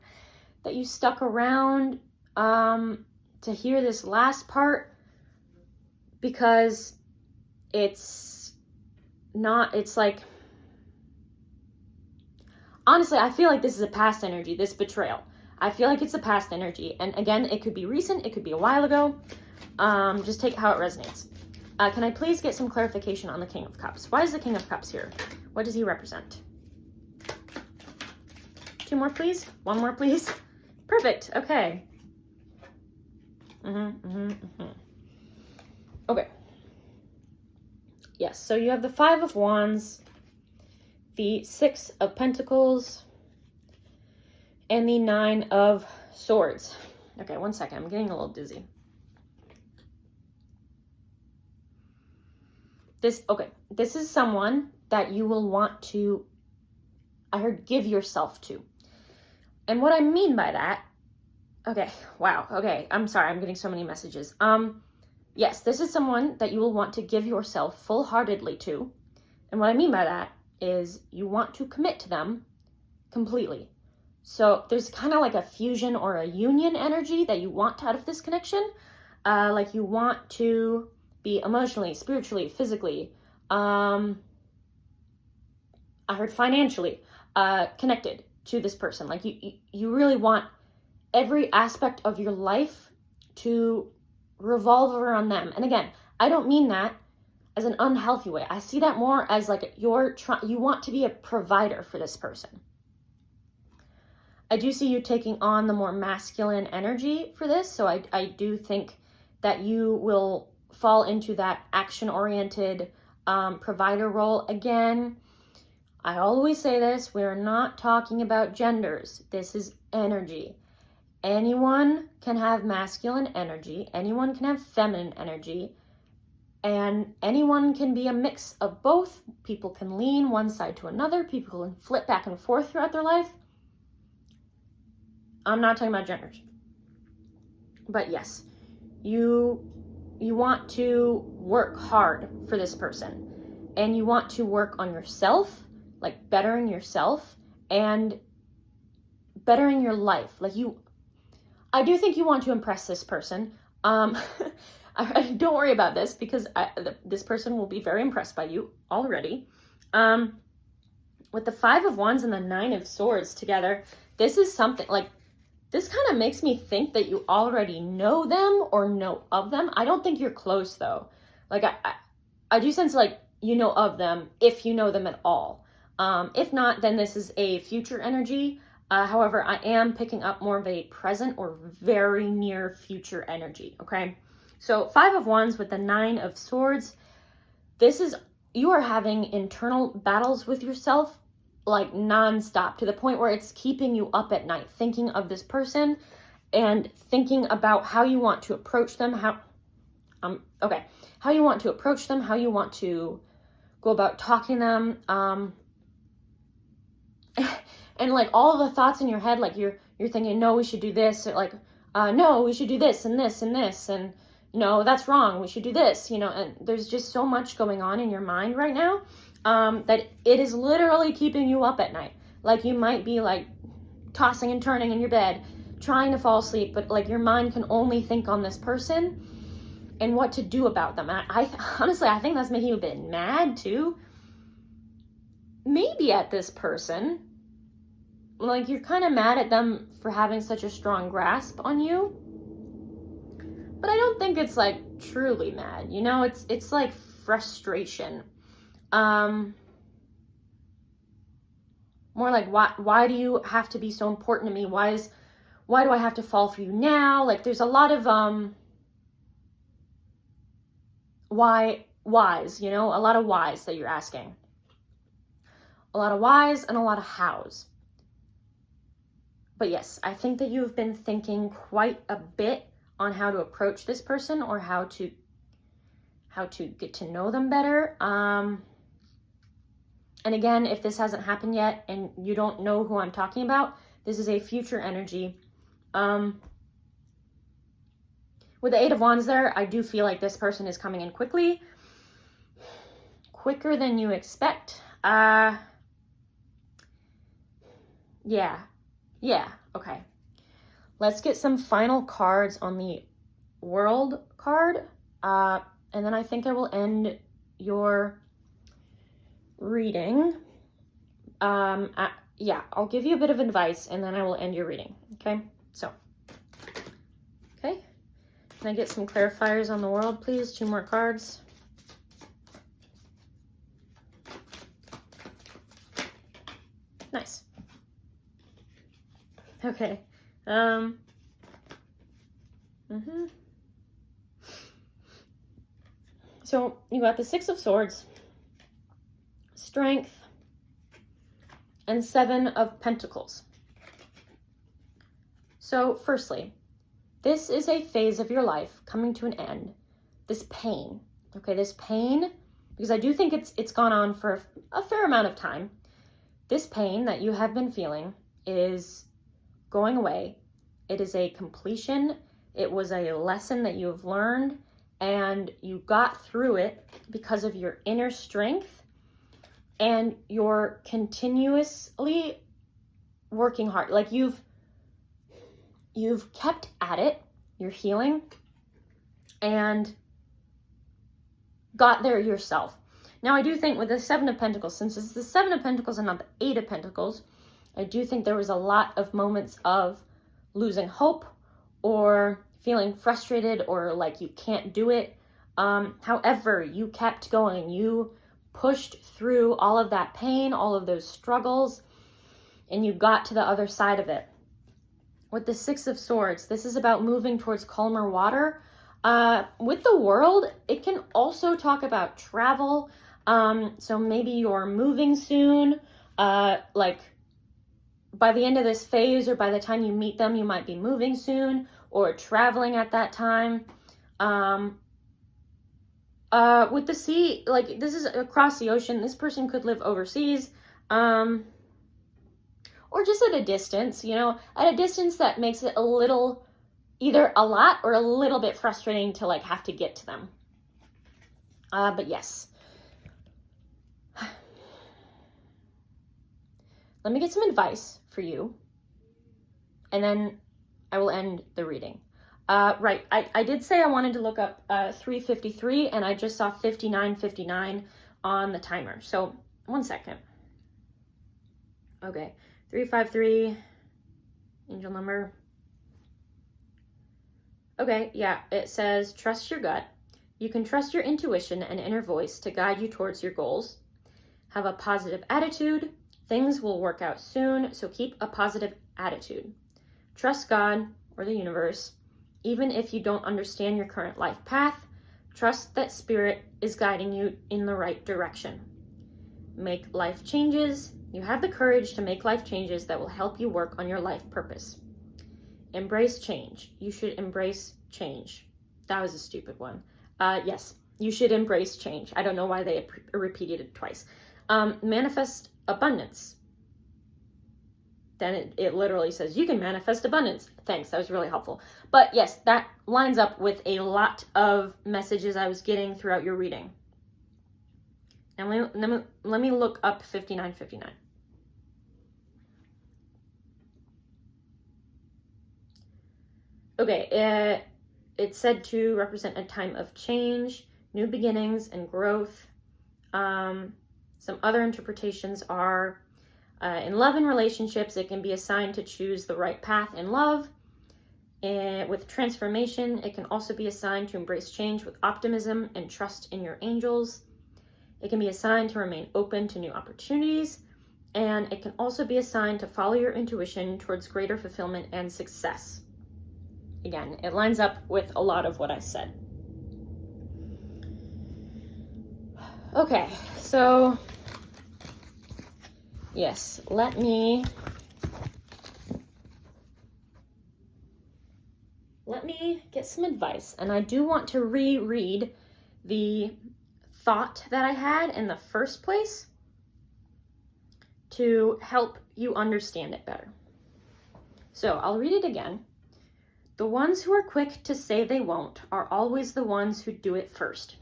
that you stuck around to hear this last part, because it's like, honestly, I feel like this is a past energy, this betrayal. I feel like it's a past energy. And again, it could be recent, it could be a while ago. Just take how it resonates. Can I please get some clarification on the King of Cups? Why is the King of Cups here? What does he represent? 2 more, please. 1 more, please. Perfect. Okay. Okay. Yes, so you have the 5 of Wands, the 6 of Pentacles, and the 9 of Swords. Okay, 1 second. I'm getting a little dizzy. This is someone that you will want to, I heard, give yourself to. And what I mean by that, okay, wow, okay, I'm sorry, I'm getting so many messages. Yes, this is someone that you will want to give yourself full-heartedly to. And what I mean by that is you want to commit to them completely. So there's kind of like a fusion or a union energy that you want out of this connection. Like you want to be emotionally, spiritually, physically, I heard financially, connected to this person. Like you really want every aspect of your life to revolve around them. And again, I don't mean that as an unhealthy way. I see that more as like you want to be a provider for this person. I do see you taking on the more masculine energy for this. So I do think that you will fall into that action-oriented provider role. Again, I always say this, we're not talking about genders. This is energy. Anyone can have masculine energy, anyone can have feminine energy, and anyone can be a mix of both. People can lean one side to another, people can flip back and forth throughout their life. I'm not talking about genders. But yes, you want to work hard for this person, and you want to work on yourself, like bettering yourself and bettering your life. Like I do think you want to impress this person. Don't worry about this, because this person will be very impressed by you already. With the 5 of Wands and the 9 of Swords together, this is something like, this kind of makes me think that you already know them or know of them. I don't think you're close though. Like I do sense like you know of them, if you know them at all. If not, then this is a future energy. However, I am picking up more of a present or very near future energy, okay? So 5 of Wands with the 9 of Swords, you are having internal battles with yourself, like nonstop, to the point where it's keeping you up at night, thinking of this person and thinking about how you want to approach them, how you want to approach them, how you want to go about talking to them, and like all the thoughts in your head, like you're thinking, no, we should do this, or like, no, we should do this and this and this, and no, that's wrong, we should do this, and there's just so much going on in your mind right now, that it is literally keeping you up at night. Like you might be like tossing and turning in your bed, trying to fall asleep, but like your mind can only think on this person and what to do about them. And honestly, I think that's making you a bit mad too. Maybe at this person, like you're kind of mad at them for having such a strong grasp on you, but I don't think it's like truly mad, it's like frustration. More like, why do you have to be so important to me? Why do I have to fall for you now? Like there's a lot of whys, a lot of whys that you're asking. A lot of whys and a lot of hows. But yes, I think that you've been thinking quite a bit on how to approach this person or how to get to know them better. And again, if this hasn't happened yet and you don't know who I'm talking about, this is a future energy. With the Eight of Wands there, I do feel like this person is coming in quickly. Quicker than you expect. Yeah, okay. Let's get some final cards on the World card. And then I think I will end your reading. Yeah, I'll give you a bit of advice and then I will end your reading. Okay, so. Okay. Can I get some clarifiers on the World, please? 2 more cards. Nice. Okay. So you got the Six of Swords, Strength, and 7 of Pentacles. So firstly, this is a phase of your life coming to an end. This pain, okay, this pain, because I do think it's gone on for a fair amount of time. This pain that you have been feeling is going away. It is a completion. It was a lesson that you have learned and you got through it because of your inner strength and you're continuously working hard. Like you've kept at it, you're healing, and got there yourself. Now, I do think with the Seven of Pentacles, since it's the Seven of Pentacles and not the Eight of Pentacles, I do think there was a lot of moments of losing hope or feeling frustrated or like you can't do it. However, you kept going. You pushed through all of that pain, all of those struggles, and you got to the other side of it. With the Six of Swords, this is about moving towards calmer water. With the World, it can also talk about travel. So maybe you're moving soon, like by the end of this phase or by the time you meet them, you might be moving soon or traveling at that time. With the sea, like this is across the ocean. This person could live overseas, or just at a distance, you know, at a distance that makes it a little, either a lot or a little bit frustrating to like have to get to them. But yes. Let me get some advice for you, and then I will end the reading. Right, I did say I wanted to look up 353, and I just saw 5959 on the timer. So, 1 second. Okay, 353, angel number. Okay, yeah, it says, trust your gut. You can trust your intuition and inner voice to guide you towards your goals. Have a positive attitude. Things will work out soon, so keep a positive attitude. Trust God or the universe. Even if you don't understand your current life path, trust that Spirit is guiding you in the right direction. Make life changes. You have the courage to make life changes that will help you work on your life purpose. Embrace change. You should embrace change. That was a stupid one. Yes, you should embrace change. I don't know why they repeated it twice. Manifest abundance. Then it literally says, you can manifest abundance. Thanks, that was really helpful. But yes, that lines up with a lot of messages I was getting throughout your reading. And let me look up 5959. Okay, it's said to represent a time of change, new beginnings, and growth. Some other interpretations are, in love and relationships, it can be a sign to choose the right path in love. And with transformation, it can also be a sign to embrace change with optimism and trust in your angels. It can be a sign to remain open to new opportunities. And it can also be a sign to follow your intuition towards greater fulfillment and success. Again, it lines up with a lot of what I said. Okay, so yes, let me let me get some advice. And I do want to reread the thought that I had in the first place to help you understand it better. So I'll read it again. The ones who are quick to say they won't are always the ones who do it first.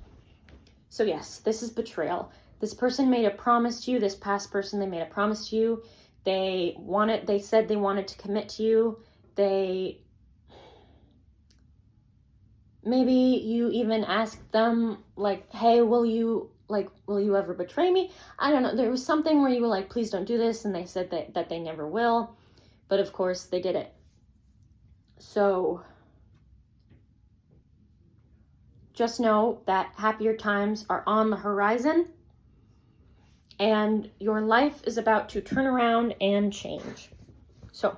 So yes, this is betrayal. This person made a promise to you, this past person, they made a promise to you. They said they wanted to commit to you. Maybe you even asked them, like, hey, will you ever betray me? I don't know. There was something where you were like, please don't do this. And they said that they never will. But of course they did it. So just know that happier times are on the horizon. And your life is about to turn around and change. So,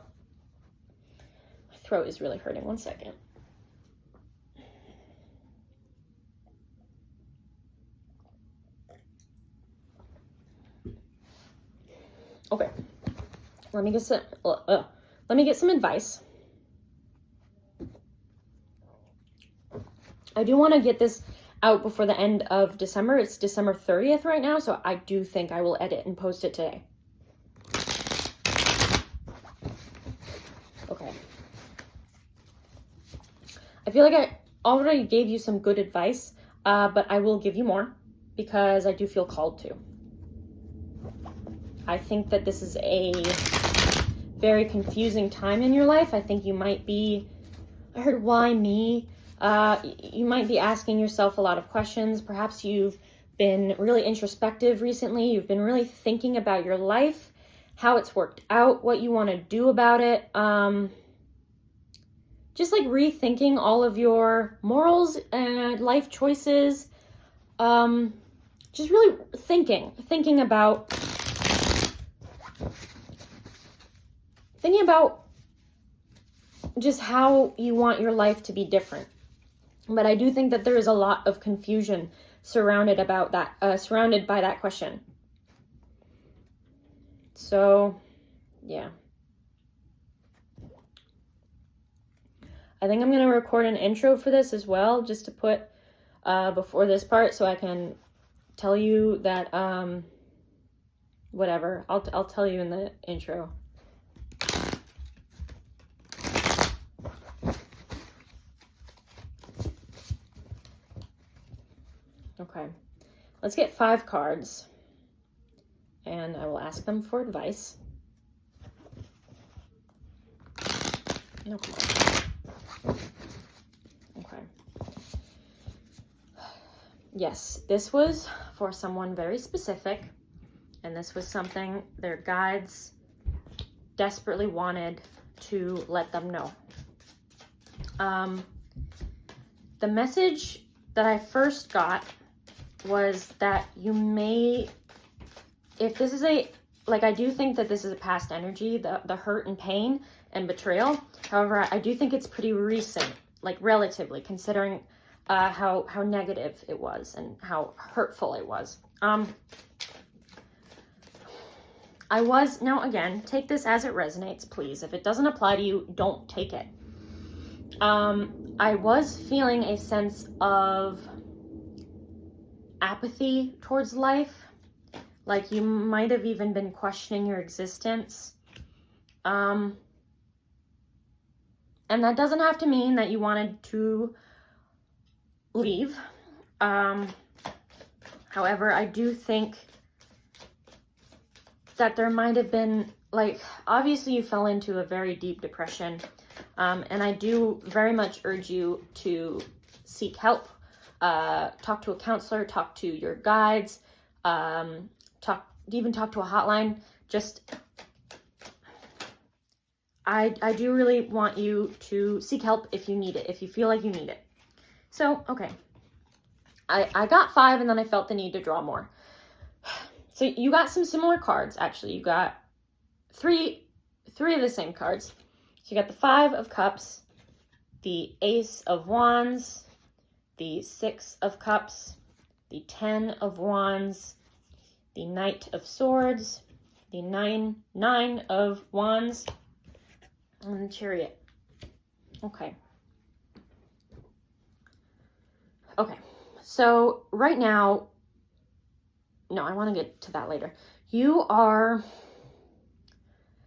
my throat is really hurting. One second. Okay. Let me get some advice. I do want to get this out before the end of December. It's December 30th right now, so I do think I will edit and post it today. Okay. I feel like I already gave you some good advice, but I will give you more because I do feel called to. I think that this is a very confusing time in your life. I think you might be, I heard, why me? You might be asking yourself a lot of questions. Perhaps you've been really introspective recently. You've been really thinking about your life, how it's worked out, what you want to do about it. Just like rethinking all of your morals and life choices. Just really thinking about just how you want your life to be different. But I do think that there is a lot of confusion surrounded by that question. So, yeah. I think I'm going to record an intro for this as well, just to put before this part so I can tell you that, whatever. I'll tell you in the intro. Okay, let's get 5 cards, and I will ask them for advice. No, come on. Okay. Yes, this was for someone very specific, and this was something their guides desperately wanted to let them know. The message that I first got was that you may, if this is I do think that this is a past energy, the hurt and pain and betrayal. However, I do think it's pretty recent, like relatively, considering how negative it was and how hurtful it was. Now again, take this as it resonates, please. If it doesn't apply to you, don't take it. I was feeling a sense of apathy towards life, like you might have even been questioning your existence. And that doesn't have to mean that you wanted to leave. However, I do think that there might have been, obviously you fell into a very deep depression. And I do very much urge you to seek help. Talk to a counselor, talk to your guides, talk to a hotline. I do really want you to seek help if you need it, if you feel like you need it. So, okay. I got 5 and then I felt the need to draw more. So you got some similar cards, actually. You got three of the same cards. So you got the 5 of Cups, the Ace of Wands, the 6 of Cups, the 10 of Wands, the Knight of Swords, the 9 of Wands, and the Chariot. Okay. Okay, so right now, no, I want to get to that later. You are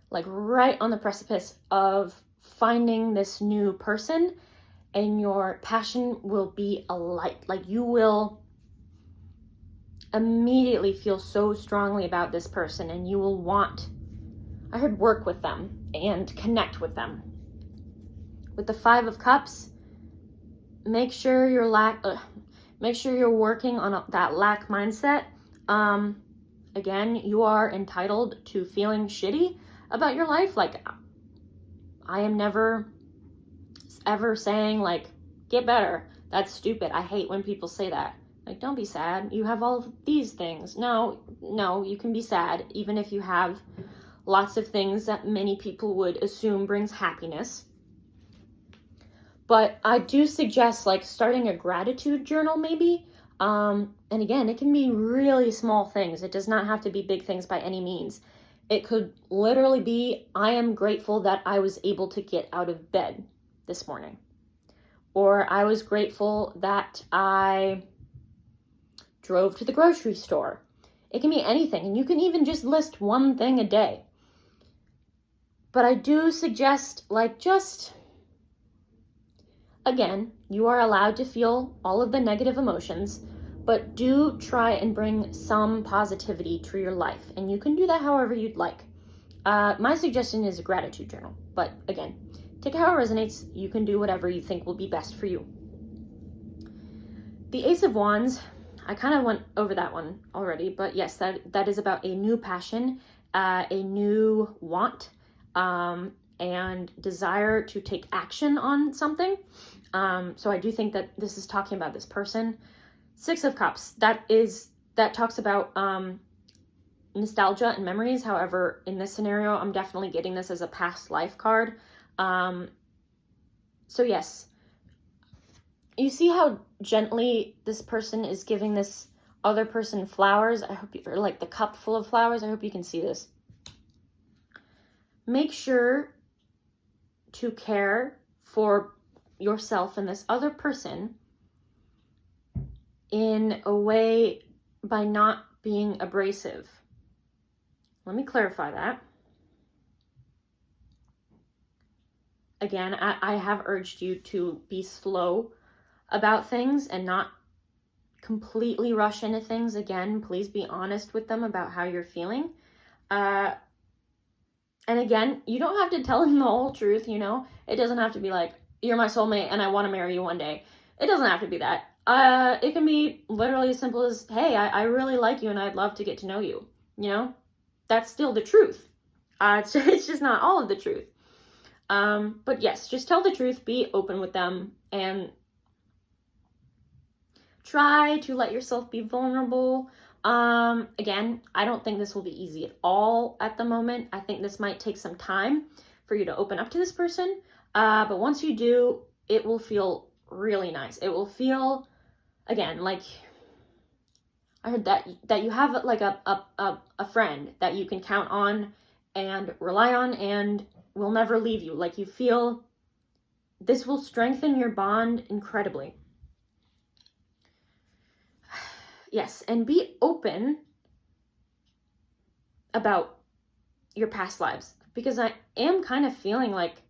like right on the precipice of finding this new person, and your passion will be alight. Like you will immediately feel so strongly about this person, and you will want, I heard, work with them and connect with them. With the Five of Cups, make sure you're working on that lack mindset. Again, you are entitled to feeling shitty about your life. Like, I am never ever saying like, get better. That's stupid. I hate when people say that. Like, don't be sad. You have all of these things. No, you can be sad even if you have lots of things that many people would assume brings happiness. But I do suggest like starting a gratitude journal maybe. And again, it can be really small things. It does not have to be big things by any means. It could literally be, I am grateful that I was able to get out of bed this morning. Or I was grateful that I drove to the grocery store. It can be anything. And you can even just list one thing a day. But I do suggest like just, again, you are allowed to feel all of the negative emotions, but do try and bring some positivity to your life. And you can do that however you'd like. My suggestion is a gratitude journal. But again, take it how it resonates. You can do whatever you think will be best for you. The Ace of Wands, I kind of went over that one already, but yes, that is about a new passion, a new want, and desire to take action on something. So I do think that this is talking about this person. Six of Cups, that talks about nostalgia and memories. However, in this scenario, I'm definitely getting this as a past life card. So yes, you see how gently this person is giving this other person flowers. I hope or like the cup full of flowers. I hope you can see this. Make sure to care for yourself and this other person in a way by not being abrasive. Let me clarify that. Again, I have urged you to be slow about things and not completely rush into things. Again, please be honest with them about how you're feeling. And again, you don't have to tell them the whole truth, you know? It doesn't have to be like, you're my soulmate and I want to marry you one day. It doesn't have to be that. It can be literally as simple as, hey, I really like you and I'd love to get to know you. You know? That's still the truth. It's just not all of the truth. But yes, just tell the truth, be open with them, and try to let yourself be vulnerable. Again, I don't think this will be easy at all at the moment. I think this might take some time for you to open up to this person. But once you do, it will feel really nice. It will feel, again, like I heard that you have like a friend that you can count on and rely on and will never leave you. Like you feel this will strengthen your bond incredibly. Yes, and be open about your past lives, because I am kind of feeling like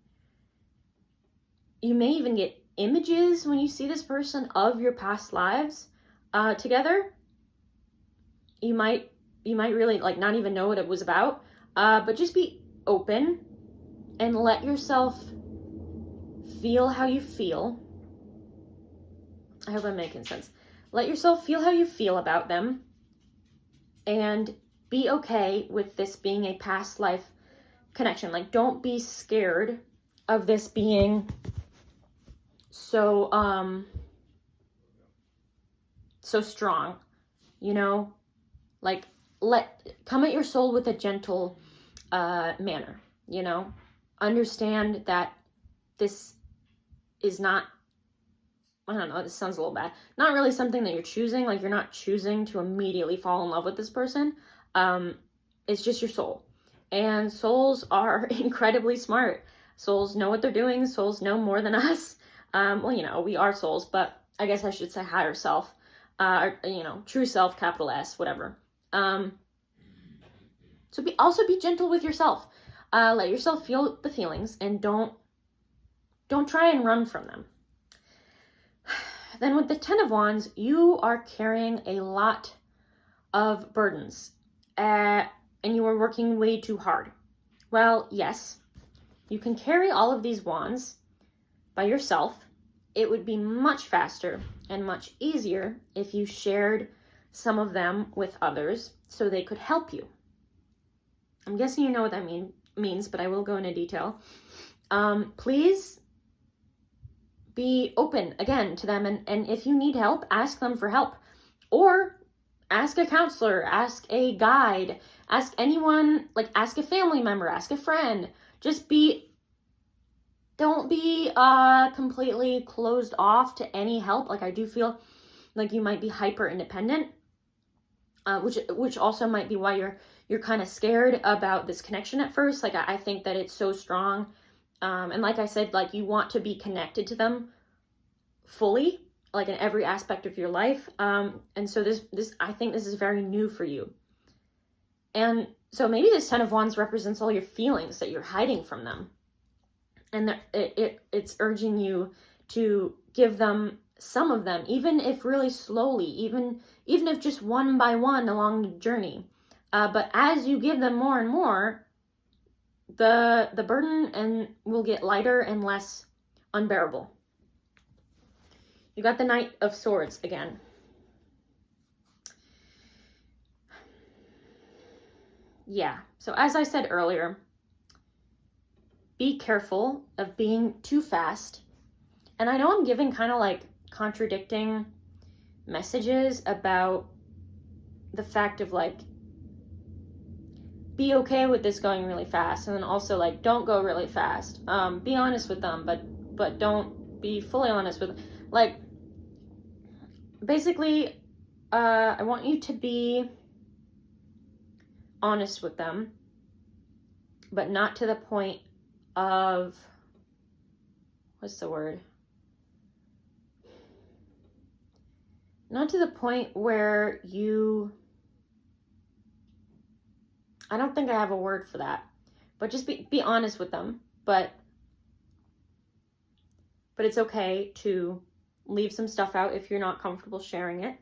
you may even get images when you see this person of your past lives together. You might really like not even know what it was about, but just be open and let yourself feel how you feel. I hope I'm making sense. Let yourself feel how you feel about them and be okay with this being a past life connection. Like, don't be scared of this being so strong, you know? Like, come at your soul with a gentle manner, you know? Understand that this is not, I don't know, this sounds a little bad, not really something that you're choosing. Like, you're not choosing to immediately fall in love with this person. It's just your soul. And souls are incredibly smart. Souls know what they're doing. Souls know more than us. Well, you know, we are souls, but I guess I should say higher self, true self, capital S, whatever. So also be gentle with yourself. Let yourself feel the feelings, and don't try and run from them. Then with the Ten of Wands, you are carrying a lot of burdens, and you are working way too hard. Well, yes, you can carry all of these wands by yourself. It would be much faster and much easier if you shared some of them with others so they could help you. I'm guessing you know what that means, but I will go into detail. Please be open again to them, and if you need help, ask them for help, or ask a counselor, ask a guide, ask anyone, like ask a family member, ask a friend. Don't be completely closed off to any help. Like, I do feel like you might be hyper independent, which also might be why you're kind of scared about this connection at first. Like, I think that it's so strong. And like I said, like, you want to be connected to them fully, like in every aspect of your life. And so I think this is very new for you. And so maybe this Ten of Wands represents all your feelings that you're hiding from them. And it's urging you to give them some of them, even if really slowly, even if just one by one along the journey. But as you give them more and more, the burden will get lighter and less unbearable. You got the Knight of Swords again. Yeah, so as I said earlier, be careful of being too fast. And I know I'm giving kind of like contradicting messages about the fact of like, be okay with this going really fast, and then also like, don't go really fast. Be honest with them, but don't be fully honest with, like, basically, I want you to be honest with them, but not to the point of, what's the word? Not to the point where I don't think I have a word for that, but just be honest with them, but it's okay to leave some stuff out if you're not comfortable sharing it.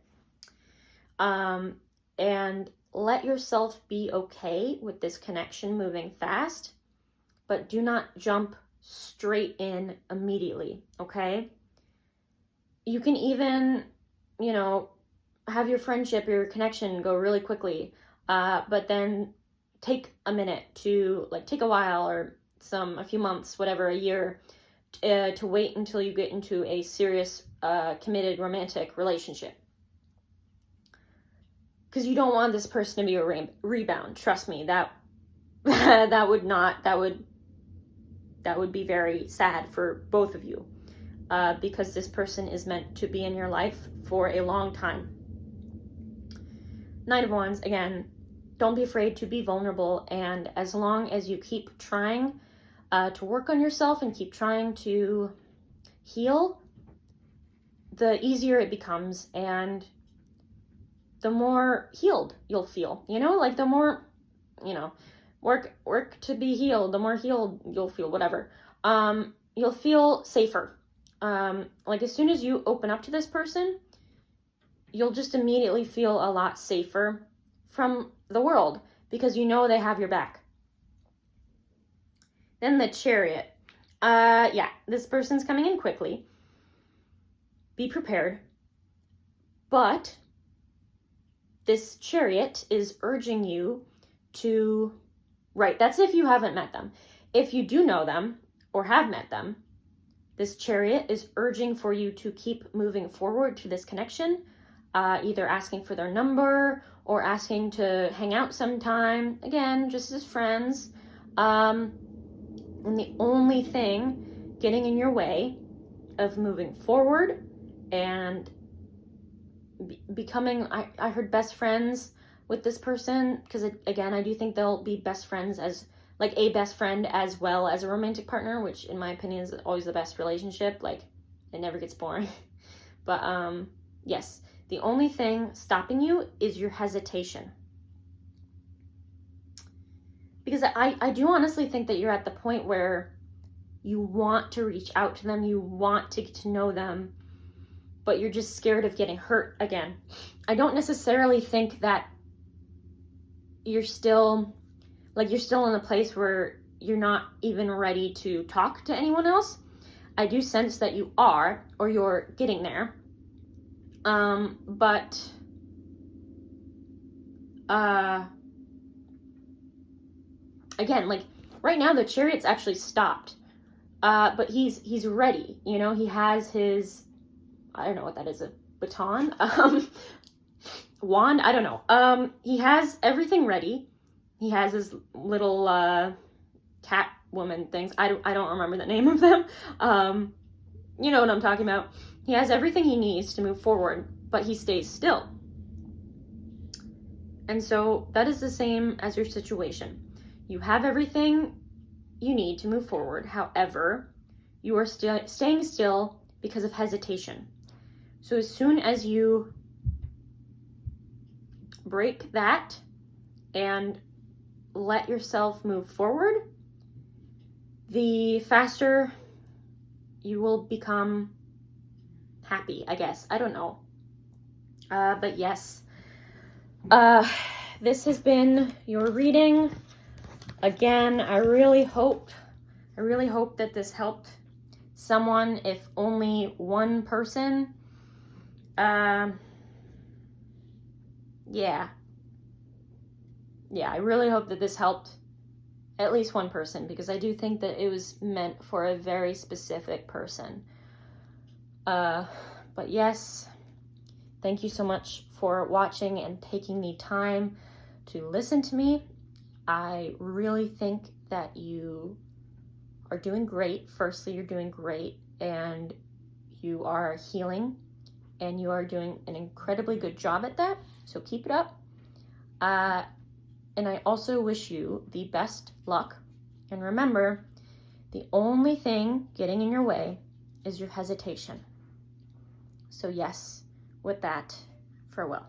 And let yourself be okay with this connection moving fast, but do not jump straight in immediately, okay? You can even, have your friendship, your connection go really quickly, but then take a minute to, like, take a while or a few months, whatever, a year, to wait until you get into a serious, committed romantic relationship. Because you don't want this person to be a rebound. Trust me, that would be very sad for both of you, because this person is meant to be in your life for a long time. Knight of Wands, again, don't be afraid to be vulnerable, and as long as you keep trying to work on yourself and keep trying to heal, the easier it becomes, and the more healed you'll feel, like the more, work to be healed, the more healed you'll feel, whatever. You'll feel safer. Like, as soon as you open up to this person, you'll just immediately feel a lot safer from the world, because they have your back. Then the Chariot. This person's coming in quickly. Be prepared. But this Chariot is urging you to, right, that's if you haven't met them. If you do know them or have met them, this Chariot is urging for you to keep moving forward to this connection, either asking for their number or asking to hang out sometime, again, just as friends. And the only thing getting in your way of moving forward and becoming, I heard best friends with this person, because again, I do think they'll be best friends, as like a best friend as well as a romantic partner, which in my opinion is always the best relationship. Like, it never gets boring. But yes, the only thing stopping you is your hesitation. Because I do honestly think that you're at the point where you want to reach out to them, you want to get to know them, but you're just scared of getting hurt again. I don't necessarily think that you're still in a place where you're not even ready to talk to anyone else. I do sense that you are, or you're getting there. But again, like right now the Chariot's actually stopped. But he's ready, you know, he has his, I don't know what that is, a baton? Wand? I don't know. He has everything ready. He has his little cat woman things. I don't remember the name of them. You know what I'm talking about. He has everything he needs to move forward, but he stays still. And so that is the same as your situation. You have everything you need to move forward. However, you are staying still because of hesitation. So as soon as you break that and let yourself move forward, the faster you will become happy, I guess. I don't know. But yes, this has been your reading. Again, I really hope that this helped someone, if only one person. Yeah, I really hope that this helped at least one person, because I do think that it was meant for a very specific person. But yes, thank you so much for watching and taking the time to listen to me. I really think that you are doing great. Firstly, you're doing great, and you are healing, and you are doing an incredibly good job at that. So keep it up. And I also wish you the best luck. And remember, the only thing getting in your way is your hesitation. So yes, with that, farewell.